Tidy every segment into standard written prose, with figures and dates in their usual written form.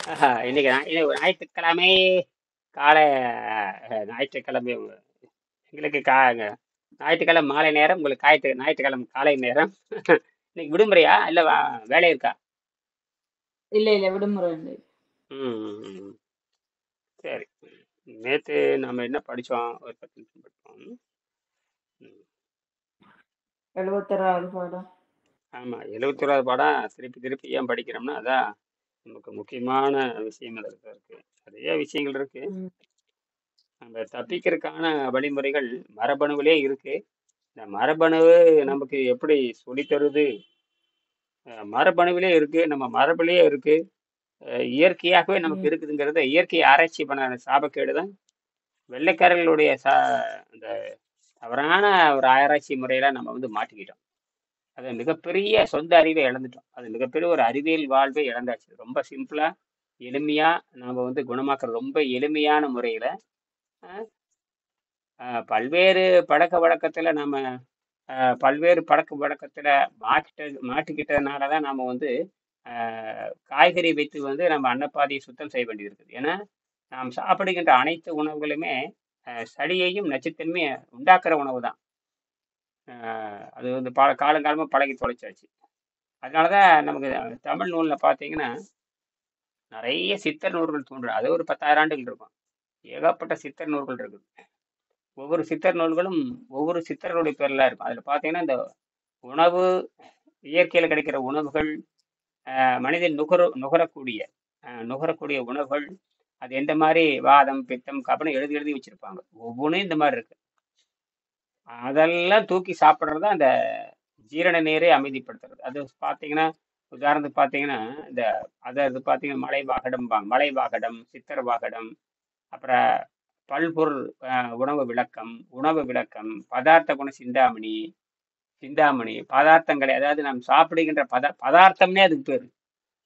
இன்னைக்கு இது ஒரு ஞாயிற்றுக்கிழமை காலை ஞாயிற்றுக்கிழமை எங்களுக்கு ஞாயிற்றுக்கிழமை மாலை நேரம், உங்களுக்கு ஞாயிற்றுக்கிழமை காலை நேரம். இன்னைக்கு விடுமுறையா இல்லை வேலை இருக்கா? இல்ல இல்ல விடுமுறை இல்லை. ம் ம், ம். சரி. நேற்று நம்ம என்ன படித்தோம்? ஒரு 10 நிமிஷம் படிப்போம். ம். 71வது பாடம். ஆமாம், 71வது பாடம் திருப்பி திருப்பி ஏன் படிக்கிறோம்னா அதான் நமக்கு முக்கியமான விஷயம் அதில் இருக்கு. நிறைய விஷயங்கள் இருக்கு. ம், நம்ம தப்பிக்கிறதுக்கான வழிமுறைகள் மரபணுவிலே இருக்கு. இந்த மரபணு நமக்கு எப்படி சொல்லித் தருது? மரபணுவிலே இருக்கு, நம்ம மரபுலயே இருக்கு. இயற்கையாகவே நமக்கு ம், இருக்குதுங்கிறத இயற்கை ஆராய்ச்சி பண்ண சாபக்கேடு தான் வெள்ளைக்காரர்களுடைய அந்த தவறான ஒரு ஆராய்ச்சி முறையில நம்ம வந்து மாட்டிக்கிட்டோம். அது மிகப்பெரிய சொந்த அறிவை இழந்துட்டோம். அது மிகப்பெரிய ஒரு அறிவியல் வாழ்வை இழந்தாச்சு. ரொம்ப சிம்பிளா, எளிமையா நாம வந்து குணமாக்குற ரொம்ப எளிமையான முறையில பல்வேறு பழக்க வழக்கத்துல நம்ம பல்வேறு பழக்க வழக்கத்துல மாட்டிக்கிட்டதுனால தான் நாம வந்து காய்கறி வைத்து வந்து நம்ம அன்னப்பாதையை சுத்தம் செய்ய வேண்டியது இருக்குது. ஏன்னா நாம் சாப்பிடுகின்ற அனைத்து உணவுகளுமே சளியையும் நச்சுத்தன்மையை உண்டாக்குற உணவு தான். அது வந்து காலங்காலமாக பழகி தொலைச்சாச்சு. அதனால தான் நமக்கு தமிழ் நூலில் பார்த்தீங்கன்னா நிறைய சித்தர் நூல்கள் தோன்றும். அது ஒரு 10,000 ஆண்டுகள் இருக்கும். ஏகப்பட்ட சித்தர் நூல்கள் இருக்குது. ஒவ்வொரு சித்தர் நூல்களும் ஒவ்வொரு சித்தர்களுடைய பேர்லாம் இருக்கும். அதில் பார்த்தீங்கன்னா இந்த உணவு, இயற்கையில் கிடைக்கிற உணவுகள், மனிதன் நுகரக்கூடிய உணவுகள், அது எந்த மாதிரி வாதம், பித்தம், கபம் எழுதி எழுதி வச்சிருப்பாங்க. ஒவ்வொன்றும் இந்த மாதிரி இருக்கு. அதெல்லாம் தூக்கி சாப்பிட்றது அந்த ஜீரண நீரை அமைதிப்படுத்துறது. அது பார்த்தீங்கன்னா, உதாரணத்துக்கு பார்த்தீங்கன்னா, இந்த அதாவது பார்த்தீங்கன்னா மலை வாகடம், சித்தர் வாகடம், அப்புறம் பல்பொருள் உணவு விளக்கம், பதார்த்த குண சிந்தாமணி, பதார்த்தங்களை அதாவது நாம் சாப்பிடுகின்ற பதார்த்தம்னே அதுக்கு பேரு.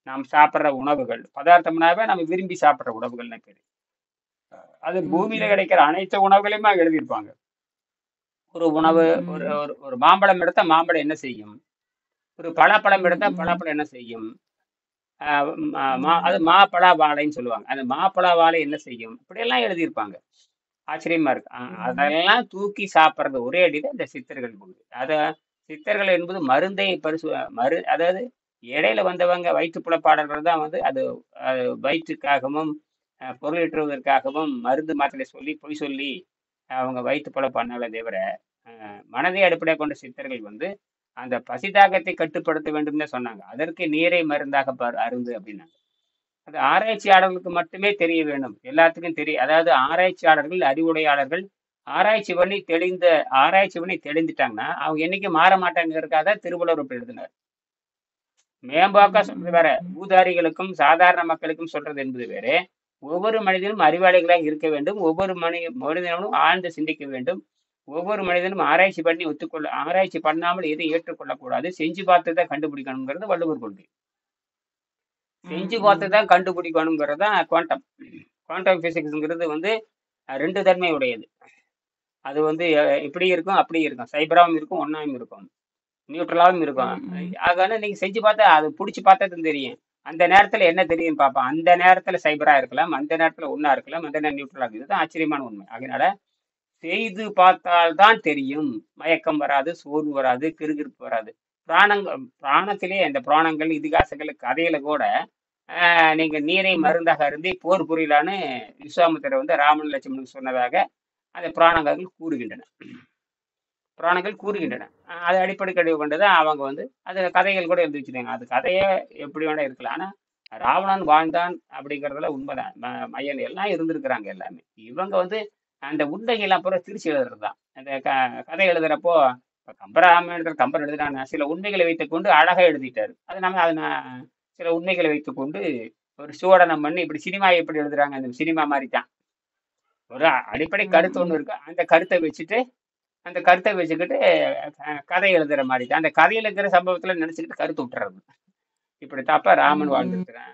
நாம் சாப்பிட்ற உணவுகள் பதார்த்தம்னாவே நம்ம விரும்பி சாப்பிட்ற உணவுகள்னு பேரு. அது ம், பூமியில ம், கிடைக்கிற அனைத்து உணவுகளையுமே எழுதியிருப்பாங்க. ஒரு உணவு, ம், ஒரு ம், ஒரு ஒரு மாம்பழம் எடுத்தா மாம்பழம் என்ன செய்யும்? ஒரு பலாப்பழம் ம், எடுத்தா ம், பலாப்பழம் என்ன செய்யும்? அது ம், மாப்பழா வாழைன்னு சொல்லுவாங்க. அந்த மாப்பழா வாழை என்ன செய்யும்? இப்படியெல்லாம் எழுதியிருப்பாங்க. ஆச்சரியமா இருக்கு. ம், அதெல்லாம் தூக்கி சாப்பிடுறது ஒரே அடிதான் இந்த சித்தர்கள் உண்டு. சித்தர்கள் என்பது மருந்தை அதாவது இடையில வந்தவங்க வயிற்று புலப்பாடல்கள் தான் வந்து அது வயிற்றுக்காகவும் பொருளீட்டுவதற்காகவும் மருந்து மாத்திரை சொல்லி பொய் சொல்லி அவங்க வயிற்று புல பண்ணாலே தவிர மனதை அடிப்படையாக கொண்ட சித்தர்கள் வந்து அந்த பசிதாகத்தை கட்டுப்படுத்த வேண்டும் தான் சொன்னாங்க. அதற்கு நீரை மருந்தாக அருந்து அப்படின்னாங்க. அது ஆராய்ச்சியாளர்களுக்கு மட்டுமே தெரிய வேண்டும். எல்லாத்துக்கும் தெரியும். அதாவது ஆராய்ச்சியாளர்கள், அறிவுடையாளர்கள் ஆராய்ச்சி பண்ணி தெளிந்துட்டாங்கன்னா, அவங்க என்னைக்கும் மாற மாட்டாங்கிறதுக்காக திருவள்ளுவர் இப்படி எழுதினார். மேம்போக்கா சொல்றது வேற. ஊதாரிகளுக்கும் சாதாரண மக்களுக்கும் சொல்றது என்பது வேற. ஒவ்வொரு மனிதனும் அறிவாளிகளாக இருக்க வேண்டும். ஒவ்வொரு மனிதனும் ஆழ்ந்து சிந்திக்க வேண்டும். ஒவ்வொரு மனிதனும் ஆராய்ச்சி பண்ணாமல் எதை ஏற்றுக்கொள்ளக்கூடாது. செஞ்சு பார்த்து தான் கண்டுபிடிக்கணுங்கிறது வள்ளுவர் கொள்கை. ம், செஞ்சு பார்த்து ம், தான் கண்டுபிடிக்கணுங்கிறது தான் குவாண்டம். குவாண்டம் பிசிக்ஸ்ங்கிறது வந்து 2 தன்மை உடையது. அது வந்து இப்படி இருக்கும், அப்படி இருக்கும். சைபராவும் இருக்கும், ஒண்ணாவும் இருக்கும். நியூட்ரலாவும் இருக்கும். ம், ஆக நீங்க செஞ்சு பார்த்தா அது புடிச்சு பார்த்தா தான் தெரியும். அந்த நேரத்துல என்ன தெரியும்னு பார்ப்போம். அந்த நேரத்துல சைபரா இருக்கலாம், அந்த நேரத்துல ஒண்ணா இருக்கலாம், அந்த நேரம் நியூட்ரலா இருக்கு. இதுதான் ஆச்சரியமான உண்மை. அதனால செய்து பார்த்தால் தான் தெரியும். மயக்கம் வராது, சோர்வு வராது, கிறுகிறுப்பு வராது. பிராணத்திலே அந்த புராணங்கள், இதிகாசங்கள், கதையில கூட நீங்க நீரை ம், மருந்தாக அருந்தி போர் புரியலான்னு விஸ்வாமித்திரர் வந்து ராமன் லட்சுமணன் சொன்னதாக அந்த புராணங்கள் ம், கூறுகின்றன. அதை அடிப்படை கழிவு கொண்டது அவங்க வந்து அது கதைகள் கூட எழுதி வச்சிருக்காங்க. அது கதையே எப்படி வேணா இருக்கலாம். ஆனா ராவணன் வாழ்ந்தான் அப்படிங்கறதுல உண்மைதான். மையன் எல்லாம் இருந்திருக்கிறாங்க எல்லாமே. இவங்க வந்து அந்த உண்மைகள்லாம் பூரா திரிச்சு எழுதுறது தான். அந்த கதை எழுதுறப்போ இப்ப கம்பராமாயணத்தில் கம்பர் எழுதுறாங்க, சில உண்மைகளை வைத்துக்கொண்டு அழகா எழுதிட்டாரு. அது நம்ம அதை சில உண்மைகளை வைத்துக்கொண்டு ஒரு சோடனம் பண்ணி இப்படி சினிமா எப்படி எழுதுறாங்க, அந்த சினிமா மாதிரி தான். ஒரு அடிப்படை ம், கருத்து ஒண்ணு ம், இருக்கு. அந்த கருத்தை வச்சுக்கிட்டு கதை எழுதுற மாதிரி தான். அந்த கதையில இருக்கிற சம்பவத்துல நினைச்சுக்கிட்டு கருத்து விட்டுறது. இப்படி தப்பா ராமன் ம், வாழ்ந்திருக்கிறான்,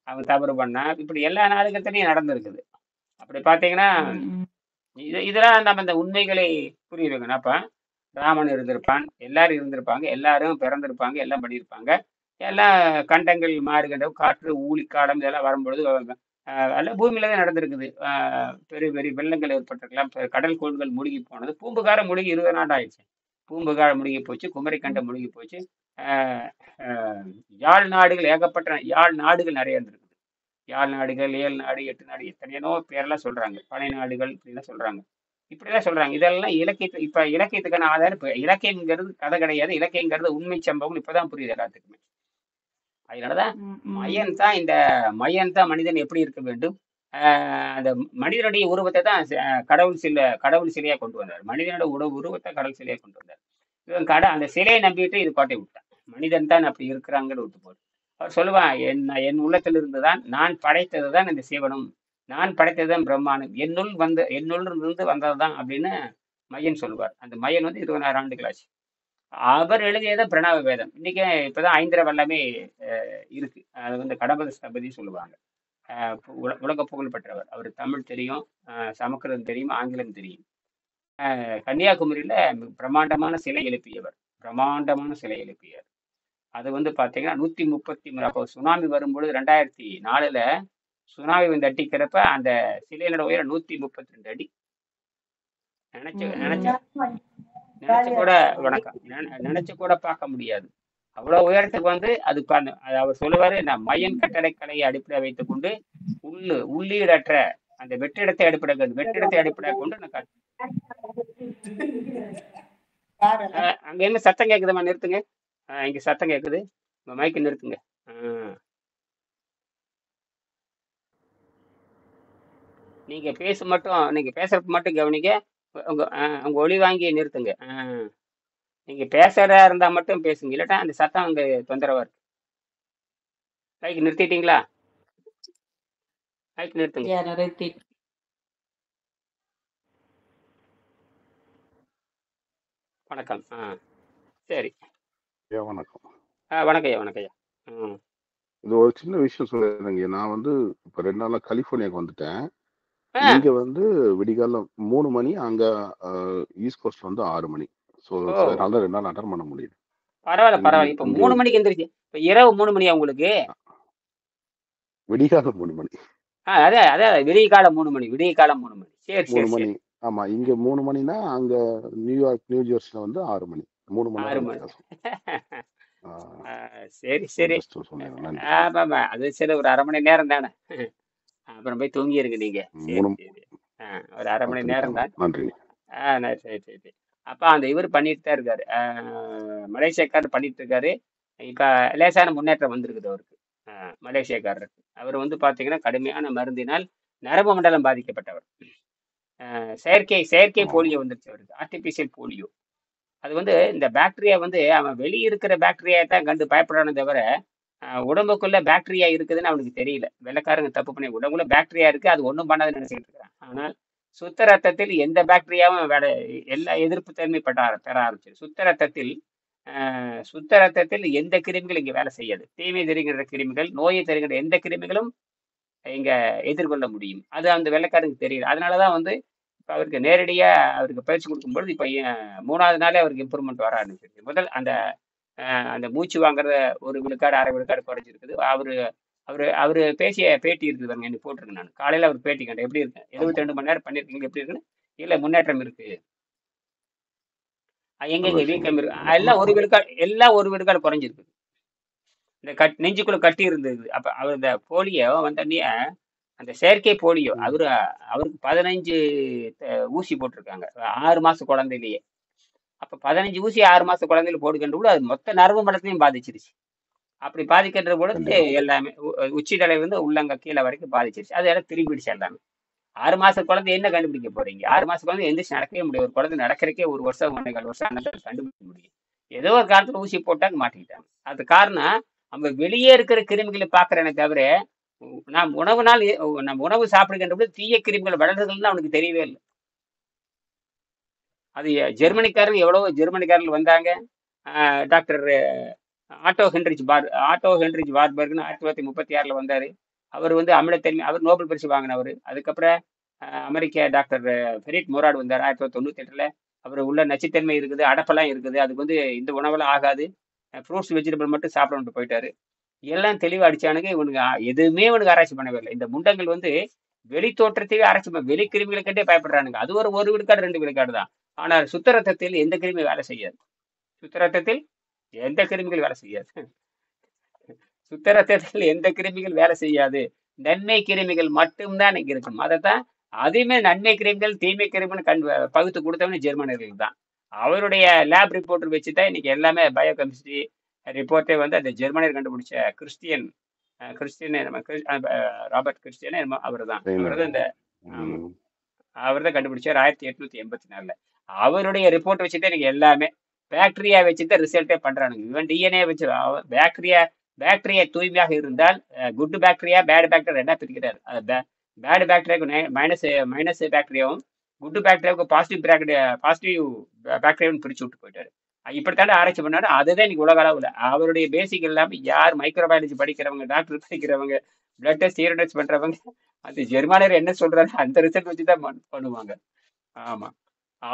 அவன் தவறு பண்ணா, இப்படி எல்லா நாடுகள்லையும் நடந்திருக்குது. அப்படி பாத்தீங்கன்னா ம், இதெல்லாம் நம்ம இந்த உண்மைகளை புரிய வைக்கணும். அப்ப ராமன் இருந்திருப்பான், எல்லாரும் இருந்திருப்பாங்க, எல்லாரும் பிறந்திருப்பாங்க, எல்லாம் பண்ணியிருப்பாங்க. எல்லாம் கண்டங்கள் மாறுகின்ற காற்று ஊழிக்காலம் இதெல்லாம் வரும்பொழுது எல்லாம் பூமியில தான் நடந்திருக்குது. பெரிய பெரிய வெள்ளங்கள் ஏற்பட்டிருக்கலாம். கடல் கோள்கள் மூழ்கி போனது. பூம்புகாரம் மூழ்கி 20 ஆண்டு ஆயிடுச்சு. பூம்புகாரம் மூழ்கி போச்சு. குமரிக்கண்டம் மூழ்கி போச்சு. ஆஹ் ஆஹ் யாழ் நாடுகள் ஏகப்பட்ட யாழ் நாடுகள் நிறைய இருந்திருக்குது. யாழ் நாடுகள், ஏழு நாடு, எட்டு நாடு, எத்தனையோ பேரெல்லாம் சொல்றாங்க. பனை நாடுகள் இப்படிலாம் சொல்றாங்க. இப்படிலாம் சொல்றாங்க. இதெல்லாம் இலக்கியத்து இப்ப இலக்கியத்துக்கான ஆதாரம். இப்ப இலக்கியங்கிறது கதை கிடையாது. இலக்கியங்கிறது உண்மை சம்பவம் இப்பதான் புரியுது எல்லாத்துக்குமே. அதனாலதான் ம், ம். மயன் தான் மனிதன் எப்படி இருக்க வேண்டும். அந்த மனிதனுடைய உருவத்தை தான் கடவுள் சிலையா கொண்டு வந்தார். மனிதனோட உருவத்தை கடவுள் சிலையா கொண்டு வந்தார். இவன் அந்த சிலையை நம்பிட்டு இது கோட்டை விட்டான். மனிதன் தான் அப்படி இருக்கிறாங்கன்னு விட்டு போடு. அவர் சொல்லுவான், என் உள்ளத்தில் இருந்துதான் நான் படைத்ததுதான் இந்த சிவனும், நான் படைத்ததுதான் பிரம்மானும், என்னுள் இருந்து வந்ததுதான் அப்படின்னு மையன் சொல்லுவார். அந்த மையன் வந்து 26 ஆண்டுகள் ஆச்சு. அவர் எழுதியதான் பிரணவ வேதம். இன்னைக்கு இப்பதான் ஐந்திர வல்லமே இருக்கு. அது வந்து கடம்பத ஸ்தபதி சொல்லுவாங்க. உலக புகழ் பெற்றவர். அவர் தமிழ் தெரியும், சமஸ்கிருதம் தெரியும், ஆங்கிலம் தெரியும். கன்னியாகுமரியில பிரம்மாண்டமான சிலை எழுப்பியவர். பிரம்மாண்டமான சிலை எழுப்பியவர். அது வந்து பாத்தீங்கன்னா 133. அப்போ சுனாமி வரும்பொழுது 2004ல சுனாமி வந்து அடிக்கிறப்ப அந்த சிலையினோட உயரம் 132 அடி. நினைச்சு நினைச்ச நினைச்சு கூட வணக்கம் நினைச்சு கூட பார்க்க முடியாது. அவ்வளவு உயரத்துக்கு வந்து அது அவர் சொல்லுவாரு, நான் மையன் கட்டடக்கலையை அடிப்படை வைத்துக் கொண்டு உள்ளீடற்ற அந்த வெற்றிடத்தை அடிப்படையாக கொண்டு நான் அங்க என்ன சத்தம் கேக்குதுமா? நிறுத்துங்க. இங்க சத்தம் கேக்குது. உங்க மைக்கு நிறுத்துங்க. நீங்க பேசுறப்ப மட்டும் கவனிங்க. உங்க ஒளி வாங்கி நிறுத்துங்க. நீங்க பேசுறதா இருந்தா மட்டும் பேசுங்க, இல்லாட்டா அந்த சத்தம் அங்க தொந்தரவா இருக்கு. மைக் நிறுத்திட்டீங்களா? மைக் நிறுத்துங்க. வணக்கம். சரி. வணக்கம். வணக்கம். இது ஒரு சின்ன விஷயம் சொல்லிருந்தேங்க. நான் வந்து இப்ப 2 நாளா கலிபோர்னியாக்கு வந்துட்டேன். இங்க வந்து விடிகாலம் 3 மணி, அங்க ஈஸ்ட் கோஸ்ட் வந்து 6 மணி. அதனால 2 நாள் அட்டன் பண்ண முடியுது. பரவாயில்ல. இப்ப 3 மணிக்கு எந்திரிச்சு, இப்ப இரவு 3 மணியா உங்களுக்கு? விடிகாலம் 3 மணி. அதான் விடிகாலம் 3 மணி. விடிகாலம் 3 மணி. சரி 3 மணி. ஆமா, இங்க 3 மணினா அங்க நியூ ஜெர்சில வந்து 6 மணி. 3 மணி நேரம். சரி. ஆமா, அது சரி. ஒரு 1/2 மணி நேரம் தானே. அப்புறம் போய் தூங்கி இருங்க நீங்க. ஒரு 1/2 மணி நேரம் தான். நன்றி. சரி. அப்ப அந்த இவர் பண்ணிட்டு தான் இருக்காரு. மலேசியாக்காரர் பண்ணிட்டு இருக்காரு. இப்ப லேசான முன்னேற்றம் வந்திருக்குது அவருக்கு. மலேசியாக்காரருக்கு. அவர் வந்து பாத்தீங்கன்னா கடுமையான மருந்தினால் நரம்பு மண்டலம் பாதிக்கப்பட்டவர். செயற்கை போலியோ வந்துருச்சு அவருக்கு. Artificial polio. அது வந்து இந்த பாக்டீரியா வந்து அவன் வெளியே இருக்கிற பாக்டீரியா தான் கண்டு பயப்படானே தவிர உடம்புக்குள்ள பாக்டீரியா இருக்குதுன்னு அவனுக்கு தெரியல. வெள்ளைக்காரங்க தப்பு பண்ணி உடம்புல பாக்டீரியா இருக்கு, அது ஒன்றும் பண்ணாதுன்னு நினைச்சிட்டு இருக்கிறான். ஆனால் சுத்த ரத்தத்தில் எந்த பாக்டீரியாவும் எல்லா எதிர்ப்பு தன்மை பெற ஆரம்பிச்சு. சுத்த ரத்தத்தில் எந்த கிருமிகள் இங்க வேலை செய்யாது. தீமை தருகின்ற கிருமிகள், நோயை தருகின்ற எந்த கிருமிகளும் இங்க எதிர்கொள்ள முடியும். அது அந்த வெள்ளைக்காரனுக்கு தெரியல. அதனாலதான் வந்து இப்ப அவருக்கு நேரடியா அவருக்கு பயிற்சி கொடுக்கும்பொழுது இப்ப 3வது நாளே அவருக்கு இம்ப்ரூவ்மெண்ட் வர ஆரம்பிச்சிருக்கு. முதல் அந்த மூச்சு வாங்குறத 1 விழுக்காடு 1/2 விழுக்காடு குறைஞ்சிருக்குது. அவரு பேசிய பேட்டி இருக்குது பாருங்க, எனக்கு போட்டிருக்கேன். நான் காலையில அவர் பேட்டி கண்டேன். எப்படி இருக்கு? 72 மணி நேரம் பண்ணிருக்கீங்க, எப்படி இருக்குன்னு. இல்ல, முன்னேற்றம் இருக்கு. எங்க வீக்கம் இருக்கு. எல்லாம் 1 விழுக்காடு குறைஞ்சிருக்கு. இந்த நெஞ்சுக்குள்ள கட்டி இருந்தது. அப்ப அவர் இந்த போலியோ வந்தோடனே, அந்த செயற்கை போலியோ அவருக்கு 15 ஊசி போட்டிருக்காங்க 6 மாச குழந்தையிலேயே. அப்ப 15 ஊசி 6 மாச குழந்தையில போடுகின்ற கூட அது மொத்த நரம்பு மண்டலத்தையும் பாதிச்சிருச்சு. அப்படி பாதிக்கின்ற பொழுது எல்லாமே உச்சிதலை வந்து உள்ளங்க கீழே வரைக்கும் பாதிச்சிருச்சு. அது எல்லாம் திரும்பிடுச்சு எல்லாமே. 6 மாச குழந்தை என்ன கண்டுபிடிக்க போறீங்க? 6 மாச குழந்தை எந்திரிச்சு நடக்கவே முடியும். ஒரு குழந்தை நடக்கிறக்கே 1 வருஷம் 1.25 வருஷம் கண்டுபிடிக்க முடியும். ஏதோ ஒரு காலத்துல ஊசி போட்டாங்க, மாட்டிக்கிட்டாங்க. அது காரணம் நம்ம வெளியே இருக்கிற கிருமிகளை பாக்குறேனே தவிர நாம் உணவு சாப்பிடுகின்ற போது தீய கிருமிகள் வளர்றதுன்னு அவனுக்கு தெரியவே இல்லை. அது ஜெர்மனிக்காரர்கள் வந்தாங்க. டாக்டர் ஆட்டோ ஹென்ரிச் வார்பர்க்னு 1936ல வந்தாரு. அவர் வந்து அமிலத்தன்மை, அவர் நோபல் பரிசு வாங்கினவர். அதுக்கப்புறம் அமெரிக்க டாக்டர் ஃபெரிட் மோராட் வந்தார் 1998ல. அவர் உள்ள நச்சுத்தன்மை இருக்குது, அடப்பெல்லாம் இருக்குது, அதுக்கு வந்து இந்த உணவெல்லாம் ஆகாது, ஃப்ரூட்ஸ் வெஜிடபிள் மட்டும் சாப்பிடணும்ட்டு போயிட்டாரு. எல்லாம் தெளிவா அடிச்சானுங்க. இவனுங்க எதுவுமே இவனுக்கு ஆராய்ச்சி பண்ணவே இல்லை. இந்த முண்டங்கள் வந்து வெளி தோற்றத்தையே ஆராய்ச்சி வெளி கிருமிகளை கண்டே பயப்படுறானுங்க. அது ஒரு விழுக்காடு 2 விழுக்காடு தான். ஆனால் சுத்த ரத்தத்தில் எந்த கிருமி வேலை செய்யாது. சுத்த ரத்தத்தில் எந்த கிருமிகள் வேலை செய்யாது. சுத்த ரத்தத்தில் எந்த கிருமிகள் வேலை செய்யாது. நன்மை கிருமிகள் மட்டும்தான் இங்க இருக்கும். அதைத்தான் அதுவுமே நன்மை கிருமிகள் தீமை கிருமிகள் பகுத்து கொடுத்தவனே ஜெர்மனியர்கள் தான். அவருடைய லேப் ரிப்போர்ட் வச்சுதான் இன்னைக்கு எல்லாமே பயோகெமிஸ்ட்ரி ரிப்போர்ட்டே வந்து அந்த ஜெர்மனியர் கண்டுபிடிச்ச கிறிஸ்டியன் ராபர்ட் கிறிஸ்டியன் அவர் தான் இந்த அவர் தான் கண்டுபிடிச்சார் 1884. அவருடைய ரிப்போர்ட் வச்சுதான் இன்னைக்கு எல்லாமே பாக்டீரியா வச்சுதான் ரிசல்ட்டே பண்றானுங்க. இவன் டிஎன்ஏ வச்சு பாக்டீரியா தூய்மையாக இருந்தால் குட் பாக்டீரியா பேட் பாக்டீரியா என்ன பிரிக்கிறார். பேட் பாக்டீரியாவுக்கு மைனஸ் பாக்டீரியாவும் குட் பாக்டீரியாவுக்கு பாசிட்டிவ் பாக்டீரியாவும் பிரிச்சு விட்டு போயிட்டாரு. இப்படித்தானே ஆராய்ச்சி பண்ணாரு. அதுதான் இன்னைக்கு உலக அளவில் அவருடைய பேசிக் இல்லாமல் யார் மைக்ரோபயாலஜி படிக்கிறவங்க, டாக்டர் படிக்கிறவங்க, பிளட் டெஸ்ட் யூரின் டெஸ்ட் பண்றவங்க அது ஜெர்மானியர் என்ன சொல்றாரு அந்த ரிசல்ட் வச்சுதான் பண்ணுவாங்க. ஆமா,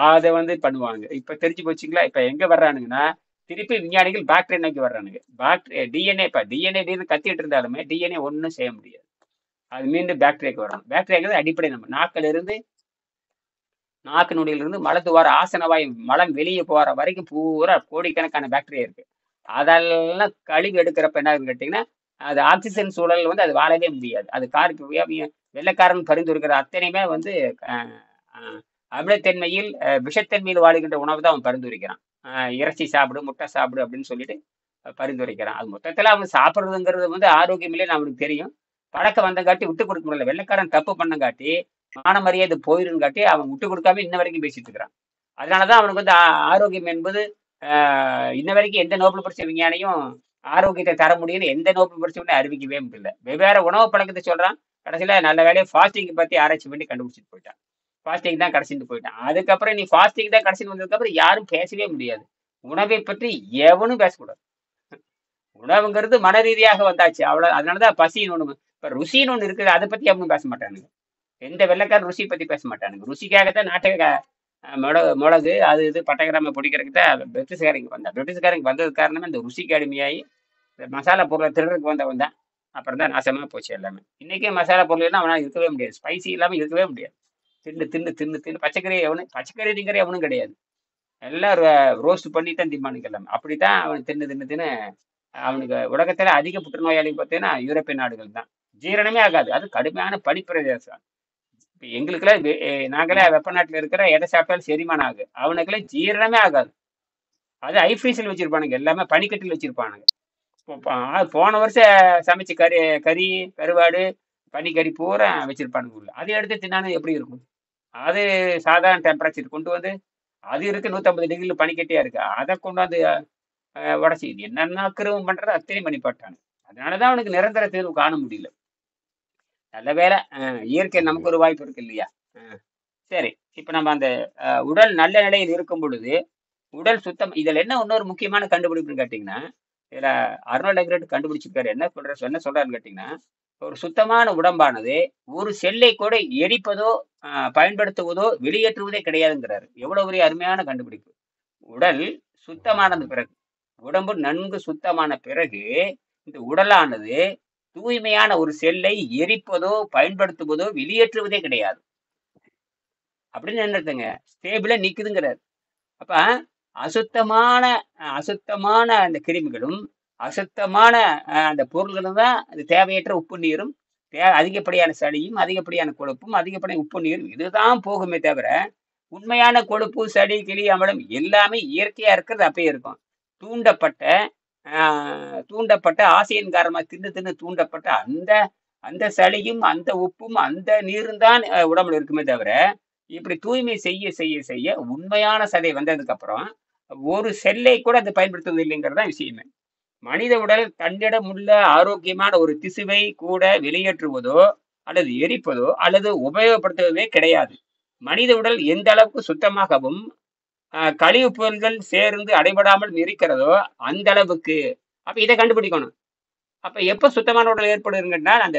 அதை வந்து பண்ணுவாங்க. இப்ப தெரிஞ்சு போச்சுங்களா. இப்ப எங்க வர்றானுங்கன்னா திருப்பி விஞ்ஞானிகள் பாக்டீரியா நோக்கி வர்றானுங்க. டிஎன்ஏ இப்ப டிஎன்ஏ கத்திட்டு இருந்தாலுமே டிஎன்ஏ ஒன்றும் செய்ய முடியாது. அது மீண்டும் பாக்டீரியாவுக்கு வரணும். பாக்டீரியாங்கிறது அடிப்படை நம்ம நாக்கு நுடியிலிருந்து மலத்துவார ஆசனவாய் மலம் வெளியே போற வரைக்கும் பூரா கோடிக்கணக்கான பாக்டீரியா இருக்கு. அதெல்லாம் கழிவு எடுக்கிறப்ப என்ன கேட்டீங்கன்னா அது ஆக்சிஜன் சூழல் வந்து அது வாழவே முடியாது. அது வெள்ளைக்காரன் பரிந்துரைக்கிற அத்தனையுமே வந்து அமிலத்தன்மையில் விஷத்தன்மையில் வாழுகின்ற உணவு தான் அவன் பரிந்துரைக்கிறான். இறைச்சி சாப்பிடு, முட்டை சாப்பிடு அப்படின்னு சொல்லிட்டு பரிந்துரைக்கிறான். அது மொத்தத்தில் அவன் சாப்பிட்றதுங்கிறது வந்து ஆரோக்கியம் இல்லைன்னு அவனுக்கு தெரியும். பழக்கம் வந்தங்காட்டி விட்டு கொடுக்க முடியல. வெள்ளைக்காரன் தப்பு பண்ணங்காட்டி மான மரியாதை போயிருன்னு காட்டி அவன் விட்டு கொடுக்காம இன்ன வரைக்கும் பேசிட்டு இருக்கிறான். அதனாலதான் அவனுக்கு வந்து ஆரோக்கியம் என்பது இன்ன வரைக்கும் எந்த நோபல் பரிசு விஞ்ஞானியும் ஆரோக்கியத்தை தர முடியும்னு எந்த நோபல் பரிசு அறிவிக்கவே முடியல. வெவ்வேறு உணவு பழக்கத்தை சொல்றான். கடைசியில நல்ல வேலையை ஃபாஸ்டிங் பத்தி ஆராய்ச்சி பண்ணி கண்டுபிடிச்சிட்டு போயிட்டான். ஃபாஸ்டிங் தான் கடைசிட்டு போயிட்டான். அதுக்கப்புறம் நீ ஃபாஸ்டிங் தான் கடைசிட்டு வந்ததுக்கு அப்புறம் யாரும் பேசவே முடியாது. உணவை பற்றி எவனும் பேசக்கூடாது. உணவுங்கிறது மன ரீதியாக வந்தாச்சு அவ்வளவு. அதனாலதான் பசின்னு ஒண்ணு, இப்ப ருசின்னு ஒண்ணு இருக்குது, அதை பத்தி அவனும் பேச மாட்டானுங்க. எந்த வெள்ளைக்கார ருசி பத்தி பேச மாட்டானுங்க. ருசிக்காகத்தான் நாட்டக மிளகு அது இது பட்டகிராம பிடிக்கிறதுக்கு தான் பிரிட்டிஷ்காரங்க வந்தான். பிரிட்டிஷ்காரங்க வந்தது காரணமே இந்த ருசிக்கு அடிமையாகி மசாலா பொருளை திருடுறதுக்கு வந்தவன் தான். அப்புறம் தான் நாசமா போச்சு எல்லாமே. இன்னைக்கே மசாலா பொருள் அவனால் இருக்கவே முடியாது. ஸ்பைசி இல்லாமல் இருக்கவே முடியாது. தின்னு பச்சைக்கறி திங்கிற எவனும் கிடையாது. எல்லாம் ரோஸ்ட் பண்ணி தான் திம்பானுங்க எல்லாமே. அப்படித்தான் அவன் தின்னு அவனுக்கு உலகத்துல அதிக புற்றுநோயாளி பார்த்தீங்கன்னா யூரோப்பிய நாடுகள் தான். ஜீரணமே ஆகாது. அது கடுமையான பனிப்பிரதேசம். எங்களுக்கெல்லாம் நாங்களே வெப்ப நாட்டில் இருக்கிற எதை சாப்பிட்டாலும் செரிமானம் ஆகுது. அவனுக்கெல்லாம் ஜீரணமே ஆகாது. அது ஐஃப்ரீஸில் வச்சிருப்பானுங்க, எல்லாமே பனிக்கட்டில் வச்சிருப்பானுங்க. போன வருஷம் சமைச்ச கறி கருவாடு பனிக்கறி பூரா வச்சிருப்பானுங்க உள்ள. அதை எடுத்து தின்னானு எப்படி இருக்கும்? அது சாதாரண டெம்பரேச்சர் கொண்டு வந்து அது இருக்கு 150 டிகிரியில் பனிக்கட்டியா இருக்கு. அதை கொண்டாந்து உடச்சி என்னென்ன அக்கிரமம் பண்றது அத்தனை பண்ணி போட்டானு. அதனாலதான் அவனுக்கு நிரந்தர தீர்வு காண முடியல. நல்ல வேலை இயற்கை நமக்கு ஒரு வாய்ப்பு இருக்கு இல்லையா. சரி, இப்ப நம்ம அந்த உடல் நல்ல நிலையில் இருக்கும் பொழுது உடல் சுத்தம். இதுல என்ன இன்னொரு முக்கியமான கண்டுபிடிப்புன்னு கேட்டீங்கன்னா, இதுல அர்னால்ட் எக்ரட் கண்டுபிடிச்சிருக்காரு. என்ன சொல்றாருன்னு கேட்டீங்கன்னா, ஒரு சுத்தமான உடம்பானது ஒரு செல்லை கூட எரிப்பதோ பயன்படுத்துவதோ வெளியேற்றுவதே கிடையாதுங்கிறாரு. எவ்வளவு பெரிய அருமையான கண்டுபிடிப்பு. உடல் சுத்தமானது பிறகு, உடம்பு நன்கு சுத்தமான பிறகு இந்த உடலானது தூய்மையான ஒரு செல்லை எரிப்பதோ பயன்படுத்துவதோ வெளியேற்றுவதே கிடையாது அப்படின்னு என்னத்துங்க ஸ்டேபிளா நிக்குதுங்கிறார். அப்ப அசுத்தமான அந்த கிருமிகளும் அசுத்தமான அந்த பொருள்களும் தான் அது தேவையற்ற உப்பு நீரும் அதிகப்படியான சளியும் அதிகப்படியான கொழுப்பும் அதிகப்படியான உப்பு நீரும் இதுதான் போகுமே தவிர உண்மையான கொழுப்பு சளி கிளி அமலம் எல்லாமே இயற்கையா இருக்கிறது அப்பயே இருக்கும். தூண்டப்பட்ட ஆசையின் காரணமாக தின்னு தூண்டப்பட்ட அந்த சளியும் அந்த உப்பும் அந்த நீரும் தான் உடம்புல இருக்குமே தவிர இப்படி தூய்மை செய்ய உண்மையான சதை வந்ததுக்கு அப்புறம் ஒரு செல்லை கூட அதை பயன்படுத்துவது இல்லைங்கிறதா விஷயமே. மனித உடல் தன்னிடம் உள்ள ஆரோக்கியமான ஒரு திசுவை கூட வெளியேற்றுவதோ அல்லது எரிப்பதோ அல்லது உபயோகப்படுத்துவதே கிடையாது. மனித உடல் எந்த அளவுக்கு சுத்தமாகவும் கழிவு பொருள்கள் சேர்ந்து அடைபடாமல் இருக்கிறதோ அந்த அளவுக்கு. அப்ப இதை கண்டுபிடிக்கணும். அப்ப எப்ப சுத்தமான உடல் ஏற்படுதுங்கன்னா அந்த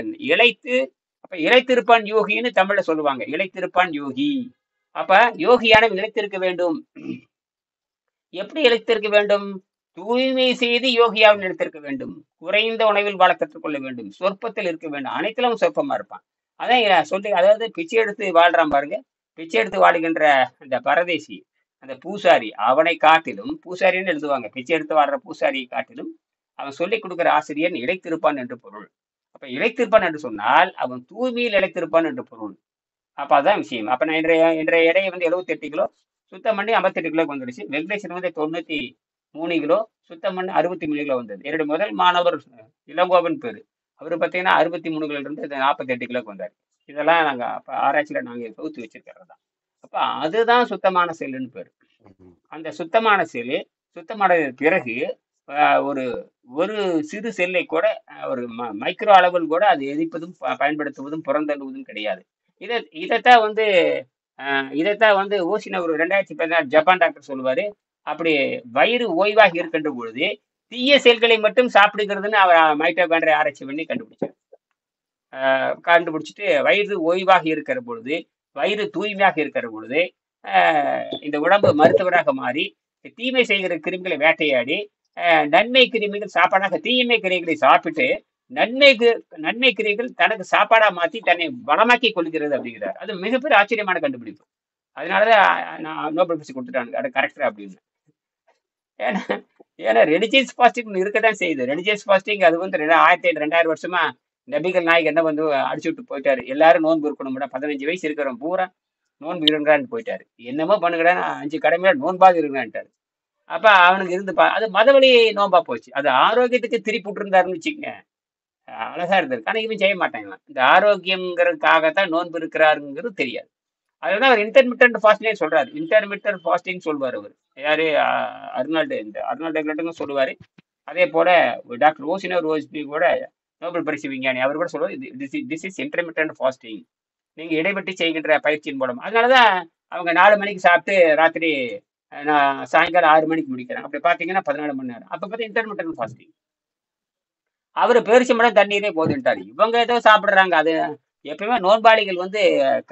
இளைத்திருப்பான் யோகின்னு தமிழ்ல சொல்லுவாங்க. இளைத்திருப்பான் யோகி. அப்ப யோகியானவன் இளைத்திருக்க வேண்டும். எப்படி இளைத்திருக்க வேண்டும்? தூய்மை செய்து யோகியாவில் எடுத்திருக்க வேண்டும். குறைந்த உணவில் வாழ கற்றுக்கொள்ள வேண்டும். சொற்பத்தில் இருக்க வேண்டும். அனைத்திலும் சொற்பமா இருப்பான். அதான் சொல்லி, அதாவது பிச்சை எடுத்து வாழ்றான் பாருங்க. பிச்சை எடுத்து வாழுகின்ற அந்த பரதேசி, அந்த பூசாரி, அவனை காட்டிலும், பூசாரின்னு எழுதுவாங்க, பிச்சை எடுத்து வாழ்ற பூசாரியை காட்டிலும் அவன் சொல்லிக் கொடுக்கிற ஆசிரியர் இழைத்திருப்பான் என்று பொருள். அப்ப இழைத்திருப்பான் என்று சொன்னால் அவன் தூய்மையில் இழைத்திருப்பான் என்று பொருள். அப்ப அதான் விஷயம். அப்ப நான் இன்றைய எடையை வந்து 78 கிலோ சுத்தம் பண்ணி 58 கிலோக்கு வந்துடுச்சு. வெங்கடேசன் வந்து 93 கிலோ சுத்தம் பண்ணி 63 கிலோ வந்தது. என்னுடைய முதல் மாணவர் இளங்கோவன் பேரு, அவரு பார்த்தீங்கன்னா 63 கிலோ இருந்து 48 கிலோக்கு வந்தார். இதெல்லாம் நாங்க ஆராய்ச்சியில நாங்க தொகுத்து வச்சிருக்கிறது தான். அப்ப அதுதான் சுத்தமான செல்லுன்னு பேரு. அந்த சுத்தமான செல்லு சுத்தமான பிறகு ஒரு ஒரு சிறு செல்லை கூட ஒரு மைக்ரோ அளவில் கூட அது எரிப்பதும் பயன்படுத்துவதும் புறந்தள்ளுவதும் கிடையாது. இதைத்தான் வந்து ஓசின ஒரு 2014 ஜப்பான் டாக்டர் சொல்லுவாரு. அப்படி வயிறு ஓய்வாக இருக்கின்ற பொழுது தீய செல்களை மட்டும் சாப்பிடுகிறதுன்னு அவர் மைட்டோகாண்ட்ரியா ஆராய்ச்சி பண்ணி கண்டுபிடிச்சிட்டு வயிறு ஓய்வாக இருக்கிற பொழுது, வயிறு தூய்மையாக இருக்கிற பொழுது இந்த உடம்பு மருத்துவராக மாறி தீமை செய்கிற கிருமிகளை வேட்டையாடி நன்மை கிருமிகள் சாப்பாடாக தீமை கிருமிகளை சாப்பிட்டு நன்மை கிருமிகள் தனக்கு சாப்பாடா மாற்றி தன்னை வளமாக்கி கொள்கிறது அப்படிங்கிறார். அது மிகப்பெரிய ஆச்சரியமான கண்டுபிடிப்பு. அதனாலதான் நான் நோபல் பரிசு கொடுத்துட்டாங்க அது கரெக்டா அப்படின்னு. ஏன்னா ரெலிஜியஸ் ஃபாஸ்டிங் இருக்கதான் செய்யுது. ரெலிஜியஸ் ஃபாஸ்டிங் அது வந்து 2000 வருஷமா நபிகள் நாயக் என்ன வந்து அடிச்சு விட்டு போயிட்டாரு. எல்லாரும் நோன்பு இருக்கணும், 15 வயசு இருக்கிறவன் பூரா நோன்பு இருங்கிறான்னு போயிட்டாரு. என்னமோ பண்ணுங்கடா, 5 கடமையா நோன்பாது இருங்கிறான்ட்டாரு. அப்ப அவனுக்கு இருந்து அது மதவழி நோன்பா போச்சு. அது ஆரோக்கியத்துக்கு திருப்பி விட்டுருந்தாருன்னு வச்சுக்கங்க, அழகா இருந்திருக்கு. ஆனா இவன் செய்ய மாட்டாங்க. இந்த ஆரோக்கியங்கிறதுக்காகத்தான் நோன்பு இருக்கிறாருங்கிறது தெரியாது. அதுதான் அவர் இன்டர்மிட்டன்ட் ஃபாஸ்டிங் சொல்றாரு. இன்டர்மிட்டன்ட் ஃபாஸ்டிங் சொல்வார் அவர். யாரு? அர்னால்டு சொல்லுவாரு. அதே போல டாக்டர் ஓசினோ ரோஸ்பி கூட நோபல் பரிசு விஞ்ஞானி, அவர் கூட சொல்லுவார், திஸ் இஸ் இன்டர்மிட்டன்ட் ஃபாஸ்டிங், நீங்க இடைவெட்டி செய்கின்ற பயிற்சியின் மூலம். அதனாலதான் அவங்க 4 மணிக்கு சாப்பிட்டு ராத்திரி சாயங்காலம் 6 மணிக்கு முடிக்கிறாங்க. அப்படி பாத்தீங்கன்னா 14 மணி நேரம். அப்ப பார்த்தா இன்டர்மிட்டன்ட் ஃபாஸ்டிங். அவரு பேரிச்சம்பழம் தண்ணீரே போதுன்ட்டாரு. இவங்க ஏதோ சாப்பிடுறாங்க. அது எப்பயுமே நோன்பாளிகள் வந்து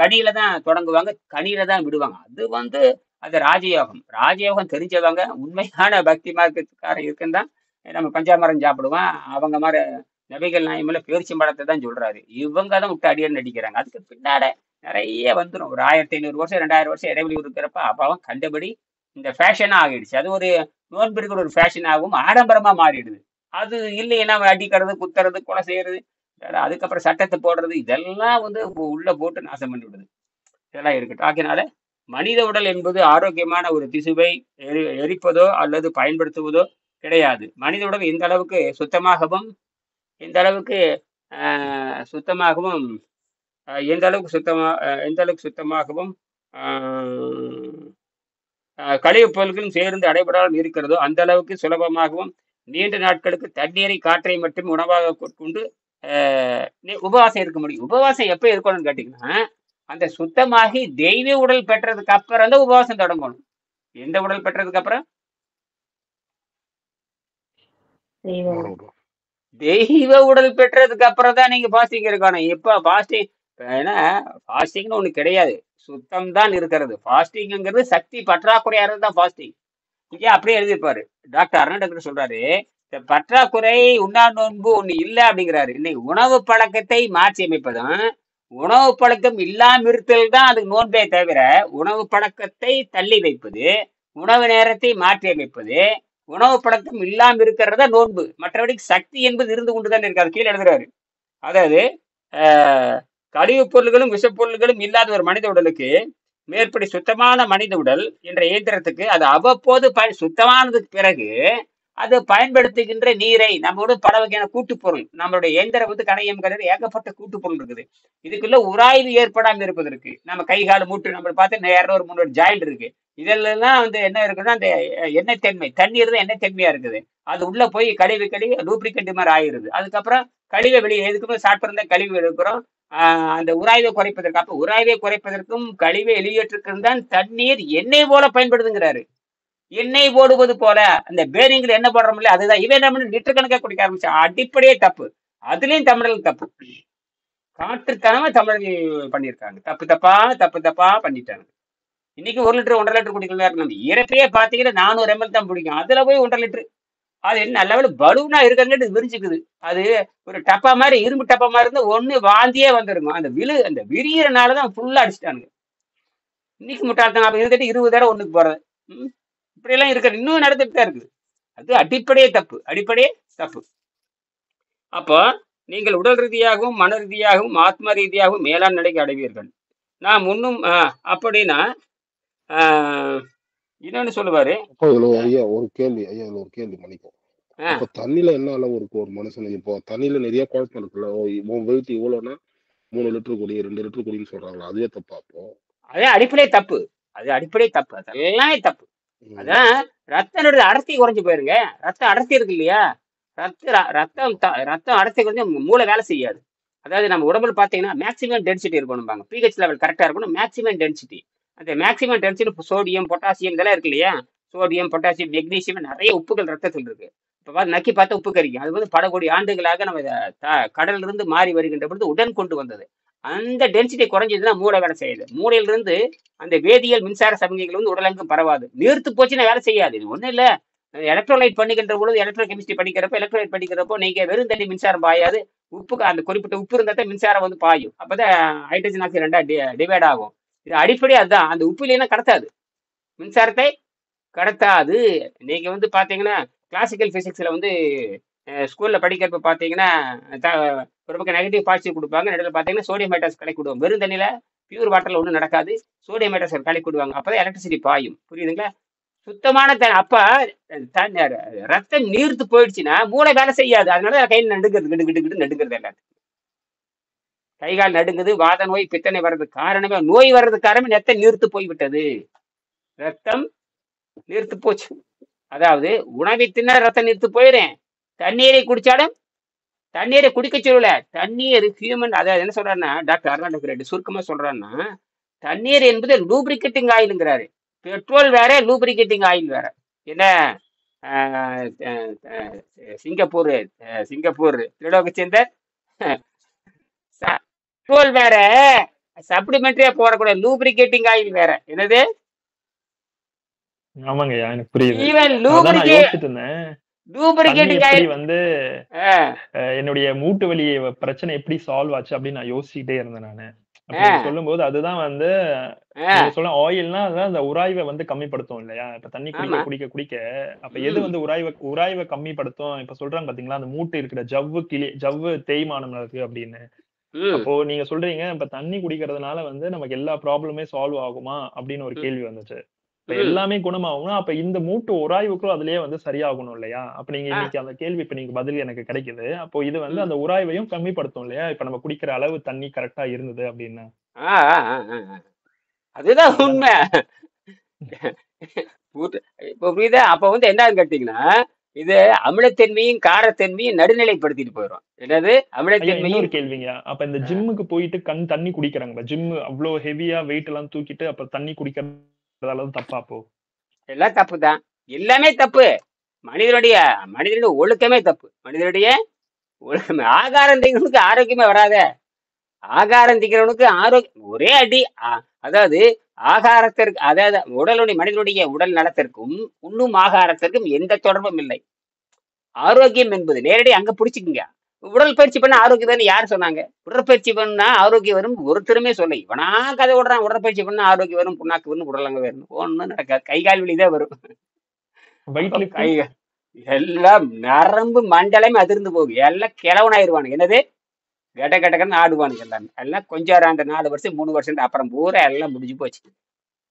கனியில தான் தொடங்குவாங்க, கனியில தான் விடுவாங்க. அது வந்து அது ராஜயோகம். ராஜயோகம் தெரிஞ்சவங்க, உண்மையான பக்தி மார்க்கத்துக்காரன் இருக்குன்னு தான் நம்ம பஞ்சாமரம் சாப்பிடுவான். அவங்க மாதிரி நபிகள் நாயகம்ல பேரிச்சம்பழத்தை தான் சொல்றாரு. இவங்க தான் விட்டு அடியன்னு நடிக்கிறாங்க. அதுக்கு பின்னாட நிறைய வந்துடும். ஒரு 1500 வருஷம் 2000 வருஷம் இடைவெளி இருக்கிறப்ப அப்பாவும் கண்டபடி இந்த ஃபேஷனா ஆகிடுச்சு. அது ஒரு நோன்பிற்கிற ஒரு ஃபேஷனாகவும் ஆடம்பரமா மாறிடுது. அது இல்லைன்னா அடிக்கிறது, குத்துறது, கொலை செய்யறது, அதுக்கப்புறம் சட்டத்தை போடுறது, இதெல்லாம் வந்து உள்ள போட்டு நாசம் பண்ணி விடுது. இதெல்லாம் இருக்கட்டும். ஆகினால மனித உடல் என்பது ஆரோக்கியமான ஒரு திசுவை எரிப்பதோ அல்லது பயன்படுத்துவதோ கிடையாது. மனித உடல் எந்த அளவுக்கு சுத்தமாகவும் எந்த அளவுக்கு சுத்தமாகவும் கழிவுப் பொருட்களும் சேர்ந்து அடைபடாமல் இருக்கிறதோ அந்த அளவுக்கு சுலபமாகவும் நீண்ட நாட்களுக்கு தண்ணீரை காற்றை மட்டும் உணவாக கொண்டு உபவாசம் இருக்க முடியும். உபவாசம் எப்ப இருக்கணும்னு கேட்டீங்கன்னா, அந்த சுத்தமாகி தெய்வ உடல் பெற்றதுக்கு அப்புறம் தான் உபவாசம் தொடங்கணும். எந்த உடல் பெற்றதுக்கு அப்புறம்? தெய்வ உடல் பெற்றதுக்கு அப்புறம் தான் நீங்க ஃபாஸ்டிங் இருக்கணும். இப்ப ஃபாஸ்டிங், ஏன்னா ஃபாஸ்டிங்னு ஒண்ணு கிடையாது, சுத்தம் தான் இருக்கிறது. ஃபாஸ்டிங்கிறது சக்தி பற்றாக்குறையா தான் ஃபாஸ்டிங். இங்கே அப்படியே எழுதியிருப்பாரு. டாக்டர் அர்னால்டு சொல்றாரு, இந்த பற்றாக்குறை உண்ணா நோன்பு ஒண்ணு இல்லை அப்படிங்கிறாரு. இன்னைக்கு உணவு பழக்கத்தை மாற்றி அமைப்பதும் உணவு பழக்கம் இல்லாம இருத்தல் தான் அதுக்கு நோன்பே தவிர, உணவு பழக்கத்தை தள்ளி வைப்பது, உணவு நேரத்தை மாற்றி அமைப்பது, உணவு பழக்கம் இல்லாம இருக்கிறதா நோன்பு. மற்றபடி சக்தி என்பது இருந்து கொண்டுதான் இருக்காது. கீழே எழுதுறாரு, அதாவது கழிவுப் பொருள்களும் விஷப்பொருள்களும் இல்லாத ஒரு மனித உடலுக்கு மேற்படி சுத்தமான மனித உடல் என்ற இயந்திரத்துக்கு அது அவ்வப்போது சுத்தமானதுக்கு பிறகு அது பயன்படுத்துகின்ற நீரை, நம்மளோட பல வகையான கூட்டுப்பொருள், நம்மளுடைய இயந்திரம் வந்து கணையம் கலர் ஏகப்பட்ட கூட்டுப்பொருள் இருக்குது. இதுக்குள்ள உராய்வு ஏற்படாமல் இருப்பதற்கு நம்ம கை கால் மூட்டு நம்ம பார்த்து 200-300 ஜாயிண்ட் இருக்கு. இதெல்லாம் வந்து என்ன இருக்குன்னா, அந்த எண்ணெய் தன்மை, தண்ணீர் தான் எண்ணெய் தன்மையா இருக்குது. அது உள்ள போய் கழிவு லூப்ரிகண்ட் மாதிரி ஆயிடுது. அதுக்கப்புறம் கழிவை வெளியே எதுக்குமே சாப்பிட்டு கழிவு எடுக்கிறோம். அந்த உராய்வை குறைப்பதற்கு, அப்ப உராய்வை குறைப்பதற்கும் கழிவை வெளியேற்றுக்கும் தான் தண்ணீர் எண்ணெய் போல பயன்படுதுங்கிறாரு. எண்ணெய் போடுவது போல அந்த பேரிங்ல எண்ணெய் போடுறோம்ல, அதுதான். இவன் என்ன லிட்டர் கணக்காக குடிக்க ஆரம்பிச்சா, அடிப்படையே தப்பு. அதுலயும் தமிழர்கள் தப்பு, காட்டுத்தனமா தமிழர்கள் பண்ணியிருக்காங்க. தப்பு தப்பா பண்ணிட்டாங்க. இன்னைக்கு 1 லிட்டர் 1.5 லிட்டர் குடிக்கலாம். நம்ம இறப்பையே பாத்தீங்கன்னா 400 ml தான் பிடிக்கும். அதுல போய் 1.5 லிட்டர் அது என்ன நல்ல வேளை பலூனா இருக்கிறங்காட்டி விரிஞ்சுக்குது. அது ஒரு டப்பா மாதிரி, இரும்பு டப்பா மாதிரி இருந்தா ஒண்ணு வாந்தியே வந்துருங்க. அந்த விரியறனாலதான் ஃபுல்லா அடிச்சுட்டானுங்க. இன்னைக்கு முட்டாள்தான். அப்ப இருந்துட்டு 20 தடவை ஒண்ணுக்கு போறது. ம். இப்படி எல்லாம் இருக்கிற இன்னும் நடந்துட்டு தான் இருக்குது. அது அடிப்படையே தப்பு, அடிப்படையே தப்பு. அப்போ நீங்கள் உடல் ரீதியாகவும் மன ரீதியாகவும் ஆத்ம ரீதியாகவும் மேலாண் நிலைக்கு அடைவீர்கள். நான் முன்னும் அப்படின்னா இன்னொன்னு சொல்லுவாரு. அப்போ இதுல ஐயா ஒரு கேள்வி மன்னிக்கும். ஆ, அப்ப தண்ணியில என்ன அளவு இருக்கும் ஒரு மனுஷனுக்கு? இப்போ தண்ணியில நிறைய குழப்பம் இருக்குல்ல. உன் வெயிட் இவ்வளவுன்னா 3 லிட்டர் குடி 2 லிட்டர் குடின்னு சொல்றாங்களா? அதுவே தப்பா அப்போ? அது அடிப்படை தப்பு. அது அடிப்படை தப்பு. அதெல்லாமே தப்பு. ம். அதான் ரத்தனுடைய அடர்த்தி குறைஞ்சு போயிருங்க. ரத்தம் அடர்த்தி இருக்கு இல்லையா? ரத்தம் அடர்த்தி குறைஞ்சு மூளை வேலை செய்யாது. அதாவது நம்ம உடம்புல பார்த்தீங்கன்னா மேக்சிமம் டென்சிட்டி இருக்கணும்பாங்க. பிஹெச் லெவல் கரெக்டாக இருக்கணும். மேக்சிமம் டென்சிட்டி, அந்த மேக்சிமம் டென்சிட்டி சோடியம் பொட்டாசியம் இதெல்லாம் இருக்கு இல்லையா? சோடியம் பொட்டாசியம் மெக்னீசியம் நிறைய உப்புகள் ரத்தத்தில் இருக்கு. இப்போ பார்த்து நக்கி பார்த்தா உப்பு கறிக்கும். அது வந்து பல கோடி ஆண்டுகளாக நம்ம கடல்ல இருந்து மாறி வருகின்ற பொழுது உடன் கொண்டு வந்தது. அந்த டென்சிட்டி குறைஞ்சதுன்னா மூளை வேலை செய்யுது. மூளையிலிருந்து அந்த வேதியியல் மின்சார சமிகைகள் வந்து உடலெங்கும் பரவாது. நீர்த்து போச்சுன்னா வேலை செய்யாது. இது ஒன்றும் இல்லை. எலக்ட்ரோலைட் பண்ணிக்கின்ற பொழுது எலக்ட்ரோ கெமிஸ்ட்ரி படிக்கிறப்போ நீங்க வெறும் தண்ணி மின்சாரம் பாயாது. உப்புக்கு அந்த குறிப்பிட்ட உப்பு இருந்தால் தான் மின்சாரம் வந்து பாயும். அப்பதான் ஹைட்ரஜன் ஆக்சைடு ரெண்டா டிவைட் ஆகும். இது அடிப்படை அதுதான். அந்த உப்பு இல்லைன்னா கடத்தாது, மின்சாரத்தை கடத்தாது. நீங்க வந்து பாத்தீங்கன்னா கிளாசிக்கல் பிசிக்ஸ்ல வந்து ஸ்கூல்ல படிக்கிறப்ப பாத்தீங்கன்னா ஒரு பக்கம் நெகட்டிவ் பாசிட்டிவ் கொடுப்பாங்க. நடுவில் பாத்தீங்கன்னா சோடியம் ஹைட்ராக்சைடு கலக்கி விடுவாங்க. வெறும் தண்ணியில பியூர் வாட்டர்ல ஒன்றும் நடக்காது. சோடியம் ஹைட்ராக்சைடு கலக்கி விடுவாங்க. அப்பதான் எலக்ட்ரிசிட்டி பாயும். புரியுதுங்களா? சுத்தமான அப்ப ரத்தம் நீர்த்து போயிடுச்சுன்னா மூளை வேலை செய்யாது. அதனால கையில் நடுங்கிறது, கிட்டு நடுங்கிறது. எல்லாத்துக்கும் கைகால் நடுங்குது. வாத நோய் பித்தனை வர்றதுக்கு காரணமே, நோய் வர்றதுக்கு காரணமே ரத்தம் நீர்த்து போய்விட்டது. ரத்தம் நீர்த்து போச்சு. அதாவது உணவை தின்ன ரத்தம் நீர்த்து போயிடுறேன். தண்ணீரை குடிச்சாலும் தண்ணீரை குடிக்க சொல்லல. தண்ணீர் ஹியூமன், அதாவது என்ன சொல்றாருன்னா டாக்டர் அருணாடக ரெட்டி சுருக்கமா சொல்றாருன்னா, தண்ணீர் என்பது லூப்ரிகேட்டிங் ஆயிலுங்கிறாரு. பெட்ரோல் வேற, லூப்ரிகேட்டிங் ஆயில் வேற. என்ன சிங்கப்பூர் திருடோக சேர்ந்த பெட்ரோல் வேற, சப்ளிமெண்டரியா போறக்கூடிய லூப்ரிகேட்டிங் ஆயில் வேற. என்னது? ஆமாங்க, எனக்கு புரியுது. ஈவன் அதான் நான் யோசிச்சுட்டு இருந்தேன். தண்ணி லூப்ரிகேட்டிங் எப்படி ஆயில். வந்து என்னுடைய மூட்டு வலி பிரச்சனை எப்படி சால்வ் ஆச்சு அப்படின்னு நான் யோசிச்சுட்டே இருந்தேன் நானு. அப்ப நீங்க சொல்லும்போது அதுதான் வந்து நீங்க சொல்ல ஆயில்னா அதான் அந்த உராய்வை வந்து கம்மிப்படுத்தும் இல்லையா? இப்ப தண்ணி குடிக்க ஆமா. குடிக்க குடிக்க அப்ப எது வந்து உராய்வை கம்மிப்படுத்தும்? இப்ப சொல்றாங்க பாத்தீங்களா, அந்த மூட்டு இருக்கிற ஜவ்வு தேய்மானம் இருக்கு அப்படின்னு. அப்போ நீங்க சொல்றீங்க இப்ப தண்ணி குடிக்கிறதுனால வந்து நமக்கு எல்லா ப்ராப்ளமே சால்வ் ஆகுமா அப்படின்னு ஒரு கேள்வி வந்துச்சு. இப்ப எல்லாமே குணமாகும்னா அப்ப இந்த மூட்டு உராய்வுக்கும் அதுலயே வந்து சரியாகணும் இல்லையா? அப்ப நீங்க இன்னைக்கு அந்த கேள்வி இப்ப நீங்க பதில் எனக்கு கிடைக்குது. அப்போ இது வந்து அந்த உராய்வையும் கம்மிப்படுத்தும் இல்லையா? இப்ப நம்ம குடிக்கிற அளவு தண்ணி கரெக்டா இருந்தது அப்படின்னா. அதுதான் உண்மை. இப்ப புரியுதா? அப்ப வந்து என்னன்னு கேட்டீங்கன்னா, இது அமிலத்தன்மையும் காரத்தன்மையும் நடுநிலைப்படுத்திட்டு போயிடும். என்னது அமிலத்தன்மையும்? இன்னொரு கேள்விங்க. அப்ப இந்த ஜிம்முக்கு போயிட்டு தண்ணி குடிக்கிறாங்க. ஜிம் அவ்வளவு ஹெவியா வெயிட் எல்லாம் தூக்கிட்டு அப்ப தண்ணி குடிக்கிறதால தப்பா? அப்போ எல்லாம் தப்பு தான். எல்லாமே தப்பு. மனிதனுடைய ஒழுக்கமே தப்பு. மனிதனுடைய ஒழுக்கமே. ஆகாரம் திங்கிறவனுக்கு ஆரோக்கியமே வராத. ஆகாரம் திங்கிறவனுக்கு ஆரோக்கியம் ஒரே அடி. அதாவது ஆகாரத்திற்கு, அதாவது மனிதனுடைய உடல் நலத்திற்கும் உண்ணும் ஆகாரத்திற்கும் எந்த தொடர்பும் இல்லை. ஆரோக்கியம் என்பது நேரடி அங்க பிடிச்சிக்குங்க. உடற்பயிற்சி பண்ண ஆரோக்கியம் தானே யார் சொன்னாங்க? உடற்பயிற்சி பண்ணா ஆரோக்கியம் வரும் ஒருத்தருமே சொல்ல. இவனா கதை விடுறான். உடற்பயிற்சி பண்ணா ஆரோக்கியம் வரும், புண்ணாக்கு வரும், உடலங்க வரும். ஒன்னும் நடக்காது. கை கால் வலிதான் வரும். எல்லாம் நரம்பு மண்டலமே அதிர்ந்து போகும். எல்லாம் கிழவனாயிருவானு. என்னது கெட்ட கட்டக்கன்னு ஆடுவானுங்க. எல்லாம் கொஞ்சம் அந்த 4 வருஷம் 3 வருஷம் அப்புறம் பூரா எல்லாம் முடிஞ்சு போச்சு.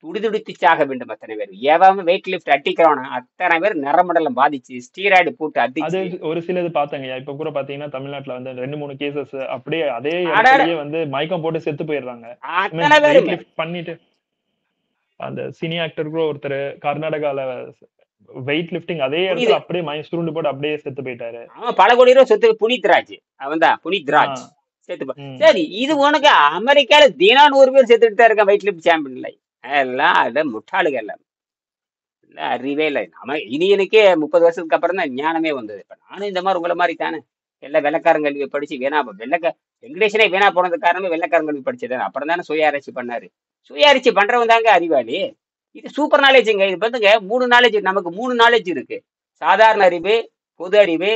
துடிதுடித்து சாக வேண்டும் அத்தனை பேர். எவன் வெயிட் லிஃப்ட் அட்டிக்கிறானோ அத்தனை பேர் நரம்படலம் பாதிச்சு ஸ்டீராய்டு போட்டு அடிச்சு. ஒரு சிலது பாத்தங்க. இப்ப கூட பாத்தீங்கன்னா தமிழ்நாட்டுல வந்து 2-3 கேசஸ் அப்படியே அதே இடத்துலயே வந்து மயக்கம் போட்டு செத்து போயிடுறாங்க. பண்ணிட்டு அந்த சினி ஆக்டர் கூட ஒருத்தர் கர்நாடகால வெயிட் லிஃப்டிங் அதே இடத்துல அப்படியே சுருண்டு போட்டு அப்படியே செத்து போயிட்டாரு. அவன் பல கோடி ரூபாய் சொத்து. புனித்ராஜ். அவன் தான் புனித்ராஜ் செத்து. சரி, இது உனக்கு அமெரிக்கால தினம் 100 பேர் செத்துட்டு தான் இருக்கான் வெயிட் லிஃப்ட் சாம்பியன்ல. எல்லாம் அத முட்டாளுங்க. எல்லாம் அறிவே இல்லை. இனி எனக்கே 30 வருஷத்துக்கு அப்புறம் தான் ஞானமே வந்தது. இப்ப நானும் இந்த மாதிரி உங்களை மாதிரி தானே எல்லாம் வெள்ளக்காரங்கல்வி படிச்சு வெங்கடேசனே வீணா போனது காரணமே வெள்ளக்காரங்கல்வி படிச்சது. அப்புறம் தானே சுய ஆராய்ச்சி பண்ணாரு. சுய ஆராய்ச்சி பண்றவன் தாங்க அறிவாளி. இது சூப்பர் நாலேஜுங்க. இது பார்த்துங்க 3 நாலேஜ். நமக்கு 3 நாலேஜ் இருக்கு. சாதாரண அறிவு, பொது அறிவு,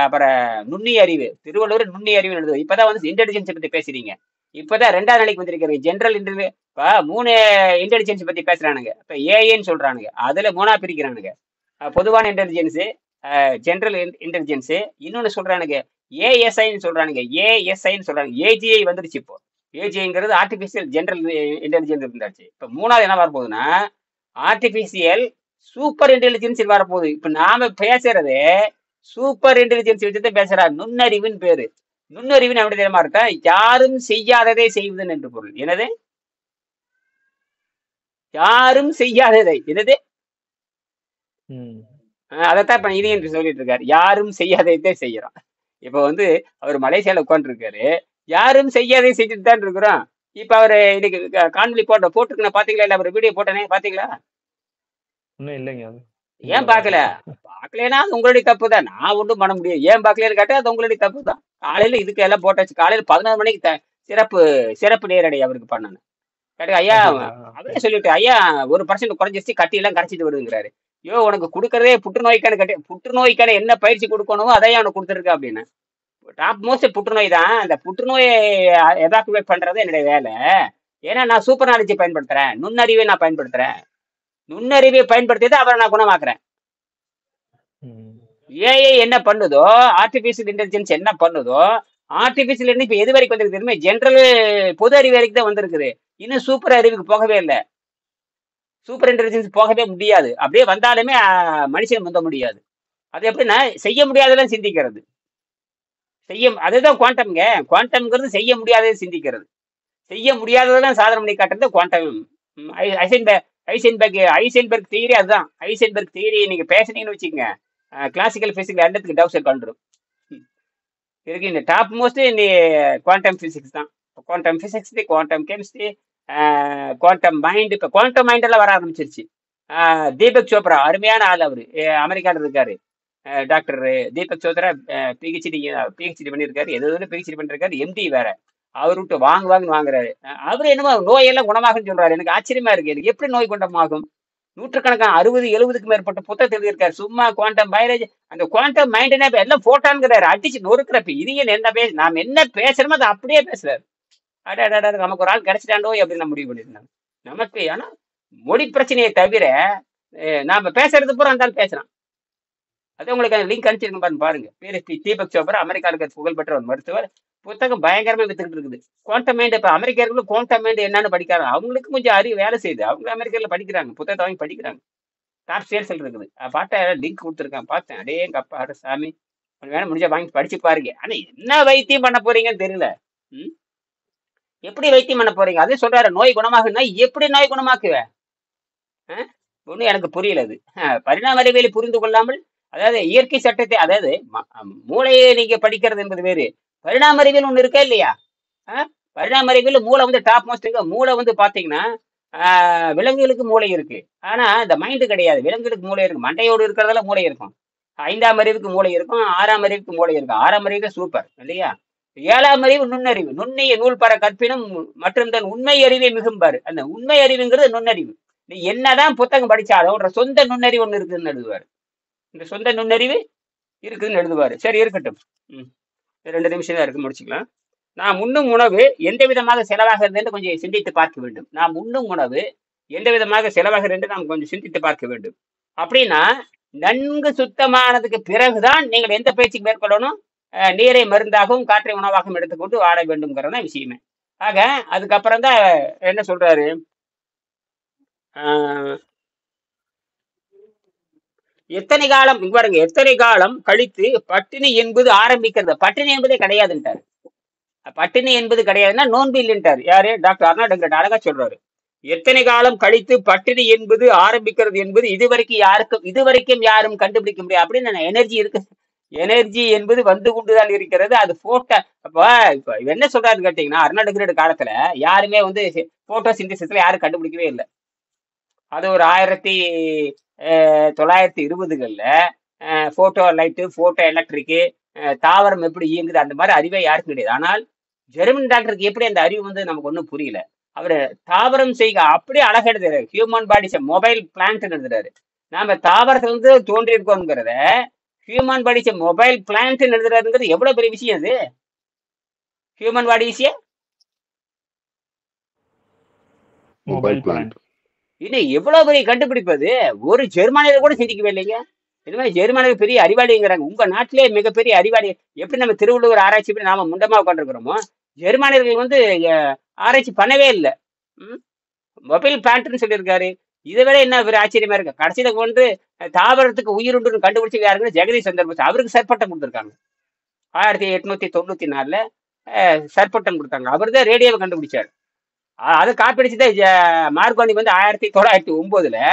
அப்புறம் நுண்ணி அறிவு. திருவள்ளுவர் நுண்ணி அறிவு எழுதுவது. இப்பதான் வந்து இன்டெலிஜென்ஸ் பத்தி பேசுறீங்க. இப்பதான் 2வது நாளைக்கு வந்திருக்கிறீங்க. ஜென்ரல் இன்டெலி இப்ப 3 இன்டெலிஜென்ஸ் பத்தி பேசுறானுங்க. இப்ப ஏஐன்னு சொல்றானுங்க. அதுல 3ஆ பிரிக்கிறானுங்க. பொதுவான இன்டெலிஜென்ஸ், ஜென்ரல் இன்டெலிஜென்ஸ், இன்னொன்னு சொல்றானுங்க ஏஎஸ்ஐன்னு சொல்றானுங்க. ஏஎஸ்ஐன்னு சொல்றாங்க. ஏஜிஐ வந்துருச்சு இப்போ. ஏஜிஐங்கிறது ஆர்டிபிஷியல் ஜென்ரல் இன்டெலிஜென்ஸ் இருந்தாச்சு. இப்ப 3வது என்ன வரப்போகுதுன்னா ஆர்டிபிஷியல் சூப்பர் இன்டெலிஜென்ஸ் வரப்போகுது. இப்ப நாம பேசுறது சூப்பர் இன்டெலிஜென்ஸ் வச்சுதான் பேசுறா. நுண்ணறிவுன்னு பேரு. நுண்ணறிவுன்னு எப்படி தெரியுமா இருக்கா? யாரும் செய்யாததை செய்வதுன்னு என்று பொருள். என்னது? யாரும் செய்யாததை. என்னது? ம். அதைத்தான் இப்ப இனியன் சொல்லிட்டு இருக்காரு. யாரும் செய்யாததை செய்யறோம். இப்ப வந்து அவர் மலேசியால உட்கார்ந்து இருக்காரு. யாரும் செய்யாததை செஞ்சுட்டு தான் இருக்கிறோம். இப்ப அவரு இன்னைக்கு காணொலி போட்டுருக்கேன். பாத்தீங்களா? இல்ல அவர் வீடியோ போட்டனே பாத்தீங்களா? இன்னும் இல்லைங்க அது. ஏன் பாக்கல? பாக்கலன்னா அது உங்களுடைய தப்பு தான். நான் ஒன்றும் பண்ண முடியாது. ஏன் பாக்கலன்னு கேட்டா அது உங்களுடைய தப்பு தான். காலையில இதுக்கு எல்லாம் போட்டாச்சு. காலையில 11 மணிக்கு சிறப்பு நேரடி அவருக்கு பண்ணணும். கேட்டு ஐயா அவரே சொல்லிட்டு ஐயா 1% குறைஞ்சிச்சு, கட்டி எல்லாம் கரைச்சிட்டு வருதுங்கிறாரு. ஐயோ உனக்கு கொடுக்கறதே புற்றுநோய்க்கான கட்டி, புற்றுநோய்க்கான என்ன பயிற்சி கொடுக்கணுமோ அதையும் அவனுக்கு கொடுத்துருக்க அப்படின்னு. டாப் மோஸ்ட் புற்றுநோய் தான். அந்த புற்றுநோயை எவாக்குவேட் பண்றது என்னுடைய வேலை. ஏன்னா நான் சூப்பர் நாலேஜை பயன்படுத்துறேன். நுண்ணறிவை நான் பயன்படுத்துறேன். நுண்ணறிவை பயன்படுத்தி அவரை நான் குணமாக்குறேன். ஏஐ என்ன பண்ணுதோ, ஆர்டிபிஷியல் இன்டெலிஜென்ஸ் என்ன பண்ணுதோ, ஆர்டிபிஷியல் இப்ப எது வரைக்கும் வந்திருக்கு தெரியுமா? ஜென்ரல் பொது அறிவு வரைக்கும் தான் வந்திருக்குது. இன்னும் சூப்பர் அறிவுக்கு போகவே இல்லை. சூப்பர் இன்டெலிஜென்ஸ் போகவே முடியாது. அப்படியே வந்தாலுமே மனுஷன் முந்த முடியாது. அது எப்படின்னா செய்ய முடியாதெல்லாம் சிந்திக்கிறது. அதுதான் குவாண்டம்ங்க. குவாண்டம்ங்கிறது செய்ய முடியாததை சிந்திக்கிறது. செய்ய முடியாததெல்லாம் சாதனை பண்ணி காட்டுறது குவாண்டம். ஐசன்பெர்க் தியரி அதுதான். ஐசன்பெர்க் தியரி நீங்க பேசுனீங்கன்னு வச்சுக்கோங்க, கிளாசிக்கல் பிசிக்ஸ் எல்லாத்துக்கு டவுட் கண்டுரும். இருக்கு இந்த டாப் மோஸ்ட் இந்த குவாண்டம் பிசிக்ஸ் தான். Quantum physics, quantum chemistry, quantum mind. இப்போ குவாண்டம் மைண்ட் எல்லாம் வர ஆரம்பிச்சிருச்சு. தீபக் சோப்ரா அருமையான ஆள். அவரு அமெரிக்காவில் இருக்காரு. டாக்டர் தீபக் சோப்ரா பிஹெச்டி பண்ணியிருக்காரு. எது பிஹெச்டி பண்ணிருக்காரு. எம்டி வேற. அவர் விட்டு வாங்குன்னு வாங்குறாரு. அவரு என்னமோ நோயெல்லாம் குணமாகுன்னு சொல்றாரு. எனக்கு ஆச்சரியமா இருக்கு. எனக்கு எப்படி நோய் குணமாகும்? நூற்றுக்கணக்கான 60-70க்கு மேற்பட்ட புத்தகத்தை எழுதியிருக்காரு. சும்மா குவாண்டம் பயாலஜி, அந்த குவாண்டம் மைண்ட்னா எல்லாம் போட்டான்ங்கிறாரு. அடிச்சு நொறுக்கிறப்ப இது என்ன நாம் என்ன பேசுறோமோ அதை அப்படியே பேசுறாரு. அட நமக்கு ஒரு ஆள் கிடைச்சிட்டாண்டோ அப்படின்னு நான் முடிவு பண்ணிருந்தாங்க நமக்கு. ஆனா மொழி பிரச்சனையை தவிர நாம பேசுறது பூரா அந்த ஆள் பேசுறான். அது உங்களுக்கு அந்த லிங்க் அனுப்பிச்சிருக்கேன் பாருங்க. பேர் தீபக் சோப்ரா, அமெரிக்காவுக்கு புகழ்பெற்ற ஒரு மருத்துவர். புத்தகம் பயங்கரமா வித்துக்கிட்டு இருக்குது. Quantum mind. இப்ப அமெரிக்கர்களும் குவாண்டம் மைண்ட் என்னன்னு படிக்கிறாங்க. அவங்களுக்கு கொஞ்சம் அறிவு வேலை செய்யுது. அவங்க அமெரிக்கால படிக்கிறாங்க. புத்தகத்தை வாங்கி படிக்கிறாங்க. டாப் சேல்ஸ் இருக்குது. பாட்ட லிங்க் கொடுத்துருக்கேன். பார்த்தேன். அடே எங்க அப்பா அட சாமி, வேணும் முடிஞ்சா வாங்கி படிச்சு பாருங்க. ஆனா என்ன வைத்தியம் பண்ண போறீங்கன்னு தெரியல. எப்படி வைத்தியம் பண்ண போறீங்க? அதே சொல்றாரு நோய் குணமாகுன்னா எப்படி நோய் குணமாக்குவேன்? ஒன்னும் எனக்கு புரியல. அது பரிணாம அறிவியலை புரிந்து கொள்ளாமல், அதாவது இயற்கை சட்டத்தை, அதாவது மூளையை நீங்க படிக்கிறது என்பது வேறு, பரிணாம அறிவியல் ஒண்ணு இருக்கா இல்லையா? பரிணாம அறிவியல் மூளை வந்து டாப் மோஸ்ட் இருக்கு. மூளை வந்து பாத்தீங்கன்னா விலங்குகளுக்கு மூளை இருக்கு. ஆனா இந்த மைண்டு கிடையாது. விலங்குகளுக்கு மூளை இருக்கு. மண்டையோடு இருக்கிறதால மூளை இருக்கும். 5ஆம் அறிவுக்கு மூளை இருக்கும். 6ஆம் அறிவுக்கு மூளை இருக்கும். 6ஆம் அறிவு சூப்பர் இல்லையா? 7ஆம் அறிவு நுண்ணறிவு. நுண்ணிய நூல் பர கற்பினும் மற்றும் தன் உண்மை அறிவை மிகும்பாரு. அந்த உண்மை அறிவுங்கிறது நுண்ணறிவு. நீ என்னதான் புத்தகம் படிச்சாலும் ஒரு சொந்த நுண்ணறிவு ஒண்ணு இருக்குதுன்னு எழுதுவாரு. இந்த சொந்த நுண்ணறிவு இருக்குதுன்னு எழுதுவாரு. சரி இருக்கட்டும். 2 நிமிஷம் தான் இருக்கு, முடிச்சுக்கலாம். நாம் உண்ணும் உணவு எந்த விதமாக செலவாகிறது என்று கொஞ்சம் சிந்தித்து பார்க்க வேண்டும். நாம் உண்ணும் உணவு எந்த விதமாக செலவாகிறது என்று நாம் கொஞ்சம் சிந்தித்து பார்க்க வேண்டும். அப்படின்னா நன்கு சுத்தமானதுக்கு பிறகுதான் நீங்கள் எந்த பயிற்சிக்கு மேற்கொள்ளணும்? நீரை மருந்தாகவும் காற்றை உணவாகவும் எடுத்துக்கொண்டு வாழ வேண்டும்ங்கிறதா விஷயமே. ஆக அதுக்கப்புறம் தான் என்ன சொல்றாரு, எத்தனை காலம் பாருங்க, எத்தனை காலம் கழித்து பட்டினி என்பது ஆரம்பிக்கிறது. பட்டினி என்பதே கிடையாதுன்ட்டாரு. பட்டினி என்பது கிடையாதுன்னா நோன்பு இல்லைன்ட்டாரு. யாரு? டாக்டர் அர்னால்டு அழகா சொல்றாரு. எத்தனை காலம் கழித்து பட்டினி என்பது ஆரம்பிக்கிறது என்பது இதுவரைக்கும் யாரும் கண்டுபிடிக்க முடியாது அப்படின்னு எனர்ஜி இருக்கு. எனர்ஜி என்பது வந்து கொண்டுதான் இருக்கிறது. அது போட்டோ. இப்ப என்ன சொல்றாருன்னு கேட்டீங்கன்னா, அர்னால்டு காலத்துல யாருமே வந்து போட்டோ சிந்தசிஸ்ல யாரும் கண்டுபிடிக்கவே இல்லை. அது ஒரு 1920களில் போட்டோ லைட்டு, போட்டோ எலக்ட்ரிக்கு, தாவரம் எப்படி இயங்குது அந்த மாதிரி அறிவே யாருக்கும் கிடையாது. ஆனால் ஜெர்மன் டாக்டருக்கு எப்படி அந்த அறிவு வந்து நமக்கு ஒன்றும் புரியல. அவரு தாவரம் செய்க அப்படியே அழகா எழுதுறாரு. ஹியூமன் பாடிஸ் மொபைல் பிளான்ட் எழுதுறாரு. நாம தாவரத்துல இருந்து தோன்றி இருக்கோங்கிறத human body is mobile plant எழுதுறாருங்கிறது எவ்வளவு பெரிய விஷயம் அது. Human body is mobile mobile plant. Plant. இன்னும் எவ்வளவு பெரிய கண்டுபிடிப்பு அது. ஒரு ஜெர்மானியர் கூட சிந்திக்கவே இல்லைங்க. இது மாதிரி ஜெர்மானியர் பெரிய அறிவாளிங்கிறாங்க. உங்க நாட்டிலே மிகப்பெரிய அறிவாளி. எப்படி நம்ம திருவள்ளுவர் ஆராய்ச்சி பண்ணி நாம முண்டமா உட்காந்துருக்கிறோமோ, ஜெர்மானியர்கள் வந்து ஆராய்ச்சி பண்ணவே இல்லை. மொபைல் பிளான்ட்னு சொல்லியிருக்காரு. இதை விட என்ன ஒரு ஆச்சரியமா இருக்கு. கடைசியில வந்து தாவரத்துக்கு உயிர் உண்டுன்னு கண்டுபிடிச்சது யாருக்குன்னு ஜெகதீஷ் சந்திர போஸ். அவருக்கு சற்பட்டம் கொடுத்துருக்காங்க 1894 சற்பட்டம் கொடுத்தாங்க. அவர் தான் ரேடியோவை கண்டுபிடிச்சாரு. அதை காப்பிடிச்சுதான் மார்கோனி வந்து 1909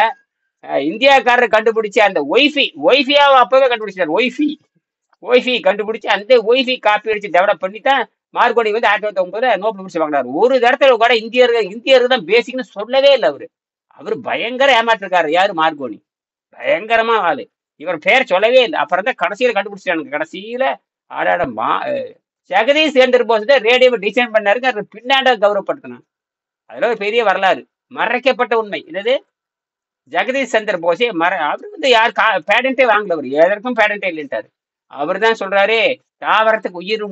இந்தியாக்காரர் கண்டுபிடிச்ச அந்த ஒய்ஃபியாவை அப்பவே கண்டுபிடிச்சார். ஒய்ஃபி கண்டுபிடிச்சு அந்த ஒய்ஃபி காப்பி அடிச்சு டெவலப் பண்ணி தான் மார்கோனி வந்து 1909 நோபல் பரிசு வாங்கினார். ஒரு இடத்துல கூட இந்தியருக்கு தான் பேசிக்னு சொல்லவே இல்லை. அவரு பயங்கர ஏமாற்றிருக்காரு. யாரு? மார்கோனி. பயங்கரமா ஆளு. இவர் பேர் சொல்லவே இல்லை. அப்புறம் தான் கடைசியில கண்டுபிடிச்சாங்க. கடைசியில ஆடாட ஜெகதீஷ் சந்திர போஸ் தான் ரேடியோவை டிசைன் பண்ணாருங்க. அது பின்னாண்ட கௌரவப்படுத்தினாங்க. அதுல ஒரு பெரிய வரலாறு, மறைக்கப்பட்ட உண்மை. என்னது? ஜெகதீஷ் சந்திர போஸே அவர் வந்து யார் பேடண்டே வாங்கல. அவர் எதற்கும் பேடண்டே இல்லைன்ட்டாரு. அவர் தான் சொல்றாரு தாவரத்துக்கு உயிர்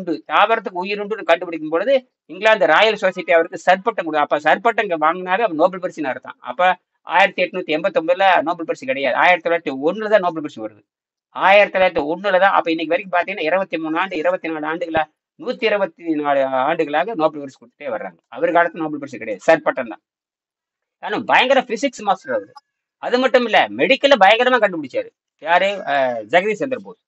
உண்டுன்னு கண்டுபிடிக்கும் பொழுது இங்கிலாந்து ராயல் சொசைட்டி அவருக்கு சற்பட்டம் கொடு. அப்ப சற்பட்டம் இங்க வாங்கினாவே அவர் நோபல் பரிசு அர்த்தம். அப்ப 1889 நோபல் பரிசு கிடையாது. 1901 தான் நோபல் பரிசு வருது. 1901 தான். அப்ப இன்னைக்கு வரைக்கும் பாத்தீங்கன்னா 24 ஆண்டுகளா 124 ஆண்டுகளாக நோபல் பரிசு கொடுத்துட்டே வர்றாங்க. அவருக்கு அடுத்து நோபல் பரிசு கிடையாது, சற்பட்டம் தான். ஆனா பயங்கர பிசிக்ஸ் மாஸ்டர் அவரு. அது மட்டும் இல்ல, மெடிக்கல்ல பயங்கரமா கண்டுபிடிச்சாரு. யாரு? ஜெகதீஷ் சந்திர போஸ்.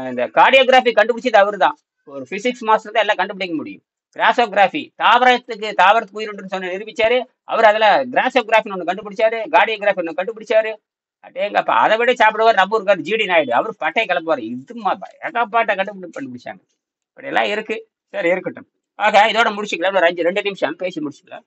இந்த கார்டியோகிராஃபி கண்டுபிடிச்சது அவரு தான். ஒரு பிசிக்ஸ் மாஸ்டர் தான் எல்லாம் கண்டுபிடிக்க முடியும். கிராசோகிராஃபி தாவரத்துக்கு உயிர் உண்டுன்னு சொன்ன நிரூபிச்சாரு. அவர் அதுல கிராசோகிராஃபின்னு ஒண்ணு கண்டுபிடிச்சாரு, கார்டியோகிராஃபி ஒண்ணு கண்டுபிடிச்சாரு. அடேங்கப்பா, அதை விட சாப்பிடுவார் நம்ம இருக்காரு ஜிடி நாயுடு. அவர் பட்டை கிளப்புவார். இது ஏகாப்பாட்டை கண்டுபிடிச்சாங்க. இப்படியெல்லாம் இருக்கு. சரி, இருக்கட்டும். ஆக இதோட முடிச்சுக்கலாம். ஒரு 2 நிமிஷம் பேசி முடிச்சுக்கலாம்.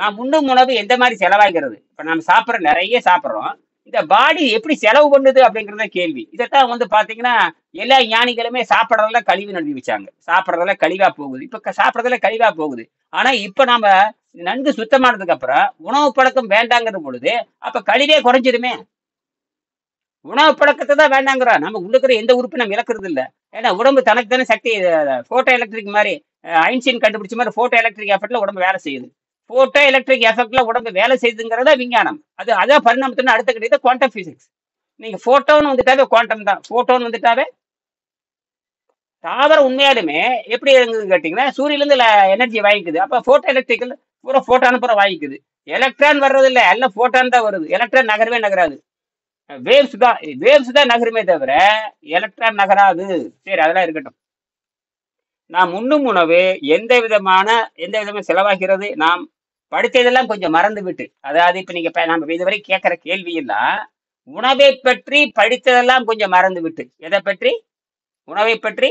நான் முன்னும் உணவு எந்த மாதிரி செலவாகிறது. இப்ப நம்ம நிறைய சாப்பிட்றோம். இந்த பாடி எப்படி செலவு பண்ணுது அப்படிங்கிறத கேள்வி. இதைத்தான் வந்து பாத்தீங்கன்னா எல்லா ஞானிகளுமே சாப்பிட்றதெல்லாம் கழிவு எழுதி வச்சாங்க. சாப்பிட்றதெல்லாம் கழிவா போகுது. இப்ப சாப்பிட்றதெல்லாம் கழிவா போகுது. ஆனா இப்ப நாம நன்கு சுத்தமானதுக்கு அப்புறம் உணவு பழக்கம் வேண்டாங்கிற பொழுது அப்ப கழிவே குறைஞ்சிருமே. உணவு பழக்கத்தை தான் வேண்டாங்கிறோம். நம்ம உள்ளுக்கிற எந்த உறுப்பு நம்ம இழக்கிறது இல்லை. ஏன்னா உடம்பு தனக்கு தானே சக்தி. போட்டோ எலக்ட்ரிக் மாதிரி ஐன்ஸ்டீன் கண்டுபிடிச்ச மாதிரி போட்டோ எலக்ட்ரிக் எஃபெக்ட்ல உடம்பு வேலை செய்யுது. போட்டோ எலக்ட்ரிக் எஃபெக்ட்ல உடம்பு வேலை செய்யுதுங்கிறத விஞ்ஞானம். அதான் பரிணாமத்தின் அடுத்த கிடையாது குவாண்டம் பிசிக்ஸ். நீங்க போட்டோன்னு வந்துட்டாவே குவாண்டம் தான். போட்டோன்னு வந்துட்டாவே தாவரம் உண்மையாலுமே எப்படி இருக்குதுன்னு கேட்டீங்கன்னா சூரியன்ல இருந்து எனர்ஜி வாங்கிக்குது. அப்ப போட்டோ எலக்ட்ரிக்கல் பூரா போட்டான் பூரா வாங்கிக்குது. எலக்ட்ரான் வர்றது இல்லை, எல்லாம் போட்டான் தான் வருது. எலக்ட்ரான் நகரவே நகராது. வேவ்ஸ் தான் நகருமே தவிர எலக்ட்ரான் நகராது. சரி, அதெல்லாம் இருக்கட்டும். நாம் உண்ணும் உணவு எந்த விதமா செலவாகிறது. நாம் படித்ததெல்லாம் கொஞ்சம் மறந்து விட்டு, அதாவது இப்ப நீங்க நம்ம இதுவரை கேட்கிற கேள்வி எல்லாம் உணவை பற்றி படித்ததெல்லாம் கொஞ்சம் மறந்து விட்டு, எதை பற்றி? உணவை பற்றி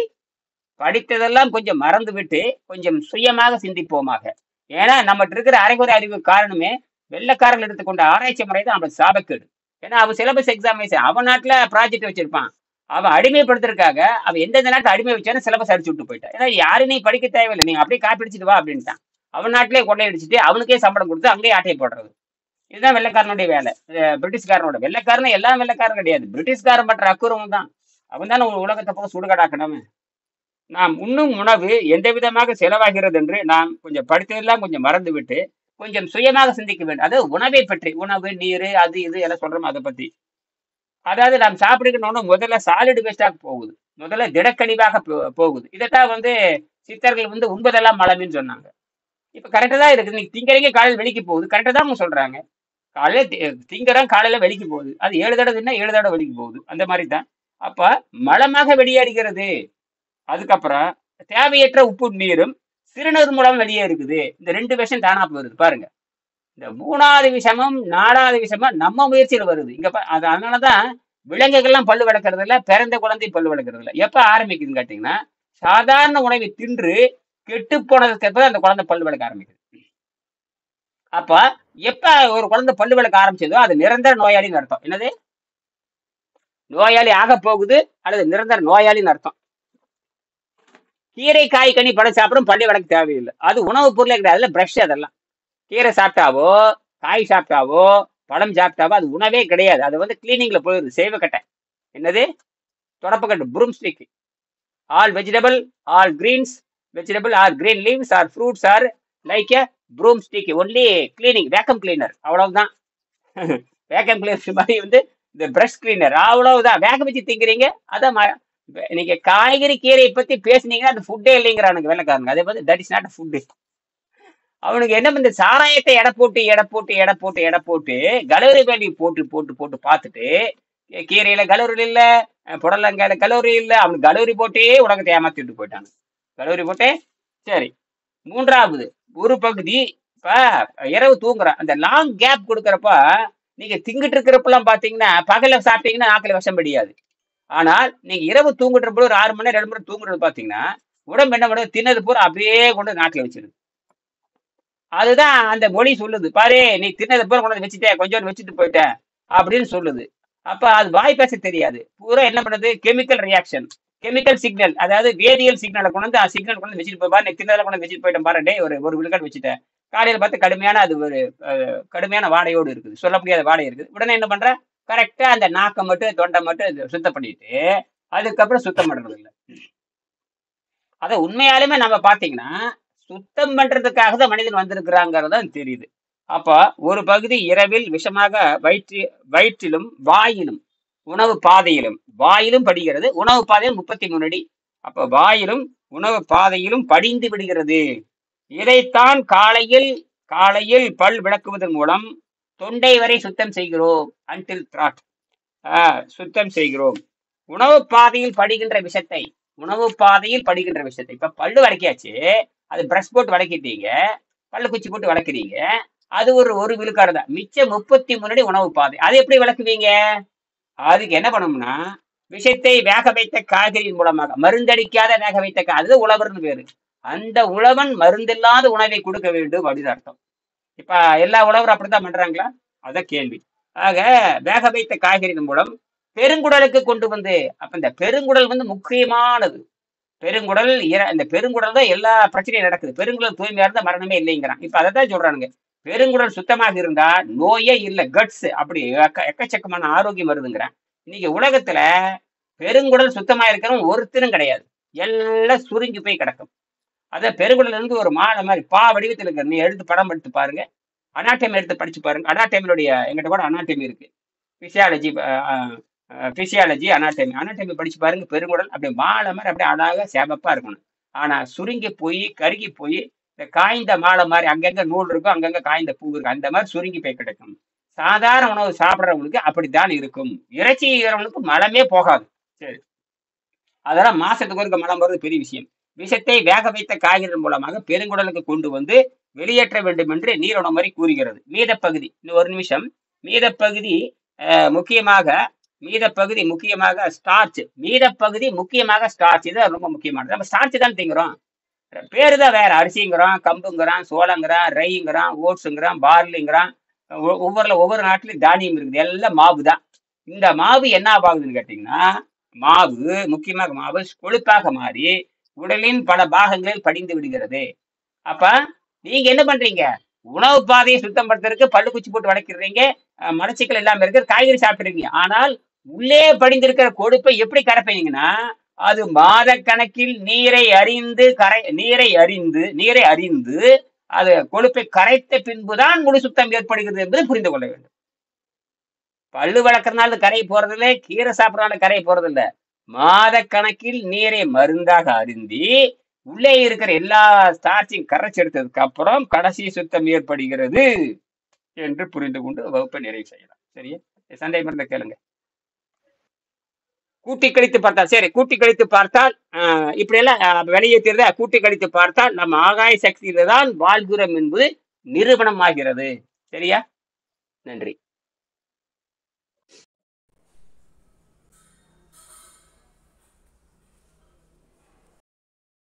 படித்ததெல்லாம் கொஞ்சம் மறந்து விட்டு கொஞ்சம் சுயமாக சிந்திப்போமாக. ஏன்னா நம்ம இருக்கிற அரைகுறை அறிவு காரணமே வெள்ளைக்காரர்கள் எடுத்துக்கொண்ட ஆராய்ச்சி முறை தான் நம்மளுக்கு சாபக்கேடு. ஏன்னா அவன் சிலபஸ் எக்ஸாமினேஷன் அவன் நாட்டுல ப்ராஜெக்ட் வச்சிருப்பான். அவன் அடிமைப்படுத்துறதுக்காக அவன் எந்தெந்த நாட்டு அடிமை வச்சாலும் சிலபஸ் அடிச்சு விட்டு போயிட்டான். ஏன்னா யாரும் நீ படிக்க தேவையில்லை, நீங்க அப்படியே காப்பி அடிச்சுட்டு வா அப்படின்ட்டான். அவன் நாட்டிலே கொள்ளையடிச்சுட்டு அவனுக்கே சம்பளம் கொடுத்து அங்கேயே ஆட்டையை போடுறது. இதுதான் வெள்ளைக்காரனுடைய வேலை. பிரிட்டிஷ்காரனோட வெள்ளைக்காரன் எல்லாம் வெள்ளைக்காரன் கிடையாது, பிரிட்டிஷ்காரன் பண்ற அக்குறவும் தான். அவன் தானே உலகத்தை போக சுடுகாடாக்கணும். நாம் உண்ணும் உணவு எந்த விதமாக செலவாகிறது என்று நாம் கொஞ்சம் படித்ததெல்லாம் கொஞ்சம் மறந்து விட்டு கொஞ்சம் சுயமாக சிந்திக்க வேண்டும். அது உணவை பற்றி, உணவு, நீர், அது இது எல்லாம் சொல்றோம் அதை பத்தி. அதாவது நாம் சாப்பிடுக்கணும்னு முதல்ல சாலிட் வேஸ்டாக போகுது, முதல்ல திடக்கழிவாக போகுது. இதைத்தான் வந்து சித்தர்கள் வந்து உண்பதெல்லாம் மலமின்னு சொன்னாங்க. இப்ப கரெக்டா தான் இருக்குது. நீங்க திங்கறீங்க, காலையில் வெளிக்கு போகுது. கரெக்டா தான் அவங்க சொல்றாங்க. காலையில திங்கறோம், காலையில வெளிக்கு போகுது. அது 7 தடவைன்னா 7 தடவை வெளிக்கு போகுது. அந்த மாதிரி தான். அப்ப மலமாக வெளியேறுகிறது. அதுக்கப்புறம் தேவையற்ற உப்பு நீரும் சிறுநீர் மூலம் வெளியே இருக்குது. இந்த 2 விஷயம் தானா போயிருது பாருங்க. இந்த 3வது விஷயமும் 4வது விஷயமும் நம்ம முயற்சியில் வருது. இங்க அதனாலதான் விலங்குகள்லாம் பல்லு வளர்க்கறது இல்ல, பிறந்த குழந்தை பல்லு வளர்க்கறது இல்லை. எப்ப ஆரம்பிக்குதுன்னு கேட்டீங்கன்னா சாதாரண உணவை தின்று கெட்டு போனதுக்கு அப்புறம் அந்த குழந்தை பல்லு வளர்க்க ஆரம்பிக்குது. அப்ப எப்ப ஒரு குழந்தை பல்லு வளர்க்க ஆரம்பிச்சதோ அது நிரந்தர நோயாளின்னு அர்த்தம். என்னது? நோயாளி ஆக போகுது அல்லது நிரந்தர நோயாளின்னு அர்த்தம். கீரை, காய், கனி, பழம் சாப்பிடும் பல்லு வளர்க்க தேவையில்லை. அது உணவு பொருளே கிடையாது. அதுல பிரஷ். அதெல்லாம் கீரை சாப்பிட்டாவோ, காய் சாப்பிட்டாவோ, பழம் சாப்பிட்டாவோ அது உணவே கிடையாது. அது வந்து கிளீனிங்ல போயிடுது, சேவக்கட்டை. என்னது? தொடப்பக்கட்டு, broomstick. All vegetable, all greens, vegetable or green leaves or fruits are like a broomstick. Only cleaning, vacuum cleaner. அவ்வளவுதான். வேக்கம் கிளீனர் மாதிரி வந்து இந்த பிரஷ் கிளீனர், அவ்வளவுதான். வேக்கம் வச்சு திங்கிறீங்க. அதான் நீங்க காய்கறி கீரையை பத்தி பேசுனீங்கன்னா அது ஃபுட்டே இல்லைங்கிறானுங்க வெள்ளைக்காரங்க. அதே மாதிரி தட் இஸ் நாட் ஃபுட்டு. அவனுக்கு என்ன இந்த சாராயத்தை எடை போட்டு கலோரி வேல்யூ போட்டு பார்த்துட்டு, கீரையில கலோரி இல்ல, புடலங்காயில கலோரி இல்ல, அவனுக்கு கலோரி போட்டே உலகத்தை ஏமாத்திட்டு போயிட்டானு. கலோரி போட்டே. சரி, மூன்றாவது ஒரு பகுதி. இப்ப இரவு தூங்குறான், அந்த லாங் கேப் கொடுக்கறப்ப நீங்க திங்கிட்டு இருக்கிறப்பெல்லாம் பாத்தீங்கன்னா பகல சாப்பிட்டீங்கன்னா நாக்கில விஷம் படியாது. ஆனால் நீங்க இரவு தூங்குற போது ஒரு 6 மணி நேரம் 2 மணி நேரம் தூங்குறது பாத்தீங்கன்னா உடம்பு என்ன பண்ணுது, தின்னது பூரா அப்படியே கொண்டு நாக்கில வச்சிருது. அதுதான் அந்த மொழி சொல்லுது. பாரு, நீ தின்னது பூரா கொண்டு வச்சுட்டேன், கொஞ்சம் வச்சுட்டு போயிட்டேன் அப்படின்னு சொல்லுது. அப்ப அது வாய் பேச தெரியாது. பூரா என்ன பண்ணுது, கெமிக்கல் ரியாக்ஷன், கெமிக்கல் சிக்னல், அதாவது வேதியியல் சிக்னலை கொண்டு வந்து சிக்னல் கொண்டு வச்சுட்டு போய் பாரு, நீ தின்னதை கொண்டு வச்சுட்டு போயிட்டேன் பாரு, டே ஒரு விழுக்காடு வச்சுட்டேன். காலையில பார்த்து கடுமையான அது ஒரு கடுமையான வாடையோடு இருக்குது, சொல்ல முடியாத வாடை இருக்குது. உடனே என்ன பண்ற, கரெக்டா அந்த நாக்கை மட்டும் தொண்டை மட்டும் சுத்தம் பண்ணிட்டு அதுக்கப்புறம் சுத்தம் பண்றது இல்லை. அதை உண்மையாலுமே நம்ம பாத்தீங்கன்னா சுத்தம் பண்றதுக்காக தான் மனிதன் வந்திருக்கிறாங்கிறதான் தெரியுது. அப்ப ஒரு பகுதி இரவில் விஷமாக வயிற்றிலும் வாயிலும் உணவு பாதையிலும், வாயிலும் படிகிறது, உணவு பாதையில் 33 அடி. அப்ப வாயிலும் உணவு பாதையிலும் படிந்து விடுகிறது. இதைத்தான் காலையில் பல் விளக்குவதன் மூலம் தொண்டை வரை சுத்தம் செய்கிறோம். அன்டில் த்ராட் சுத்தம் செய்கிறோம். உணவு பாதையில் படிக்கின்ற விஷத்தை இப்ப பல்லு வளைக்காச்சு, அது பிரஷ் போட்டு வளைக்கிட்டீங்க, பல்லு குச்சி போட்டு வளர்க்குறீங்க, அது ஒரு விழுக்காடு தான். மிச்சம் 33 அடி உணவு பாதை. அதை எப்படி விளக்குவீங்க? அதுக்கு என்ன பண்ணணும்னா, விஷத்தை வேக வைத்த காய்கறியின் மூலமாக, மருந்தடிக்காத வேக வைத்த அது உழவர்னு பேரு, அந்த உழவன் மருந்தில்லாத உணவை கொடுக்க வேண்டும் அப்படின்னு அர்த்தம். இப்ப எல்லா உழவரும் அப்படித்தான் பண்றாங்களா? அதான் கேள்வி. ஆக வேக வைத்த காய்கறியின் மூலம் பெருங்குடலுக்கு கொண்டு வந்து, அப்ப இந்த பெருங்குடல் வந்து முக்கியமானது. பெருங்குடல் இந்த பெருங்குடல் தான் எல்லா பிரச்சனையும் நடக்குது. பெருங்குடல் தூய்மையா இருந்தா மரணமே இல்லைங்கிறான். இப்ப அதை தான் சொல்றானுங்க. பெருங்குடல் சுத்தமாக இருந்தா நோயே இல்லை, கட்ஸ் அப்படி எக்கச்சக்கமான ஆரோக்கியம் வருதுங்கிறான். இன்னைக்கு உலகத்துல பெருங்குடல் சுத்தமா இருக்கிறவன் ஒருத்தரும் கிடையாது, எல்லாம் சுருங்கி போய் கிடக்கும். அத பெருங்குடல் இருந்து ஒரு மாலை மாதிரி பா வடிவத்தில் இருக்கிற, நீ எடுத்து படம் எடுத்து பாருங்க, அனாட்டமி எடுத்து படிச்சு பாருங்க. அனாட்டமியுடைய எங்கிட்ட கூட அனாட்டமி இருக்கு, பிசியாலஜி அனாட்டமி படிச்சு பாருங்க. பெருங்குடல் அப்படியே மாலை மாதிரி அப்படியே அழகா சேமப்பா இருக்கணும். ஆனா சுருங்கி போய் கருகி போய் இந்த காய்ந்த மாலை மாதிரி அங்கங்க நூல் இருக்கும், அங்கங்க காய்ந்த பூ இருக்கும், அந்த மாதிரி சுருங்கி போய் கிடைக்கும். சாதாரண உணவு சாப்பிட்றவங்களுக்கு அப்படித்தான் இருக்கும். இறைச்சி ஈரவனுக்கு மலமே போகாது. சரி, அதெல்லாம் மாசத்துக்கு ஒருக்க மலம் வருவது பெரிய விஷயம். விஷத்தை வேக வைத்த காய்கறிகள் மூலமாக பெருங்குடலுக்கு கொண்டு வந்து வெளியேற்ற வேண்டும் என்று நீரோணமரி கூறுகிறது. மீதப்பகுதி, இன்னும் ஒரு நிமிஷம். மீதப்பகுதி முக்கியமாக ஸ்டார்ச். மீதப்பகுதி முக்கியமாக ஸ்டார்ச், இது ரொம்ப முக்கியமானது. நம்ம ஸ்டார்ச் தான் திங்கிறோம், பேரு தான் வேற. அரிசிங்கிறான், கம்புங்கிறான், சோளங்கிறான், ரைங்கிறான், ஓட்ஸுங்கிறான், பார்லிங்கிறான். ஒவ்வொரு நாட்டிலும் தானியம் இருக்குது, எல்லாம் மாவு தான். இந்த மாவு என்ன ஆகுதுன்னு கேட்டீங்கன்னா, முக்கியமாக மாவு கொழுப்பாக மாறி உடலின் பல பாகங்களில் படிந்து விடுகிறது. அப்ப நீங்க என்ன பண்றீங்க, உணவு பாதையை சுத்தம் படுத்துறதுக்கு பல்லு குச்சி போட்டு வளர்க்கிறீங்க, மலச்சிக்கல் இல்லாம இருக்கிற காய்கறி சாப்பிடுறீங்க. ஆனால் உள்ளே படிந்திருக்கிற கொழுப்பை எப்படி கரைப்பீங்கன்னா, அது மாத கணக்கில் நீரை அறிந்து அது கொழுப்பை கரைத்த பின்புதான் முழு சுத்தம் ஏற்படுகிறது என்பதை புரிந்து கொள்ள வேண்டும். பல்லு வளர்க்கறதுனால கரை போறதில்லை, கீரை சாப்பிடறதுனால கரை போறதில்லை. மாத கணக்கில் நீரை மருந்தாக அருந்தி உள்ளே இருக்கிற எல்லா ஸ்டார்ச்சையும் கரைச்சி எடுத்ததுக்கு அப்புறம் கடைசி சுத்தம் ஏற்படுகிறது என்று புரிந்து கொண்டு வகுப்பை நிறைவு செய்யலாம். சரியா? சந்தேகம் இருந்த கேளுங்க. கூட்டி கழித்து பார்த்தால், சரி, கூட்டி கழித்து பார்த்தால் இப்படி எல்லாம் வெளியேற்றத கூட்டி கழித்து பார்த்தால் நம்ம ஆகாய சக்தியில தான் வாழ்கிறோம் என்பது நிரூபணம் ஆகிறது. சரியா? நன்றி.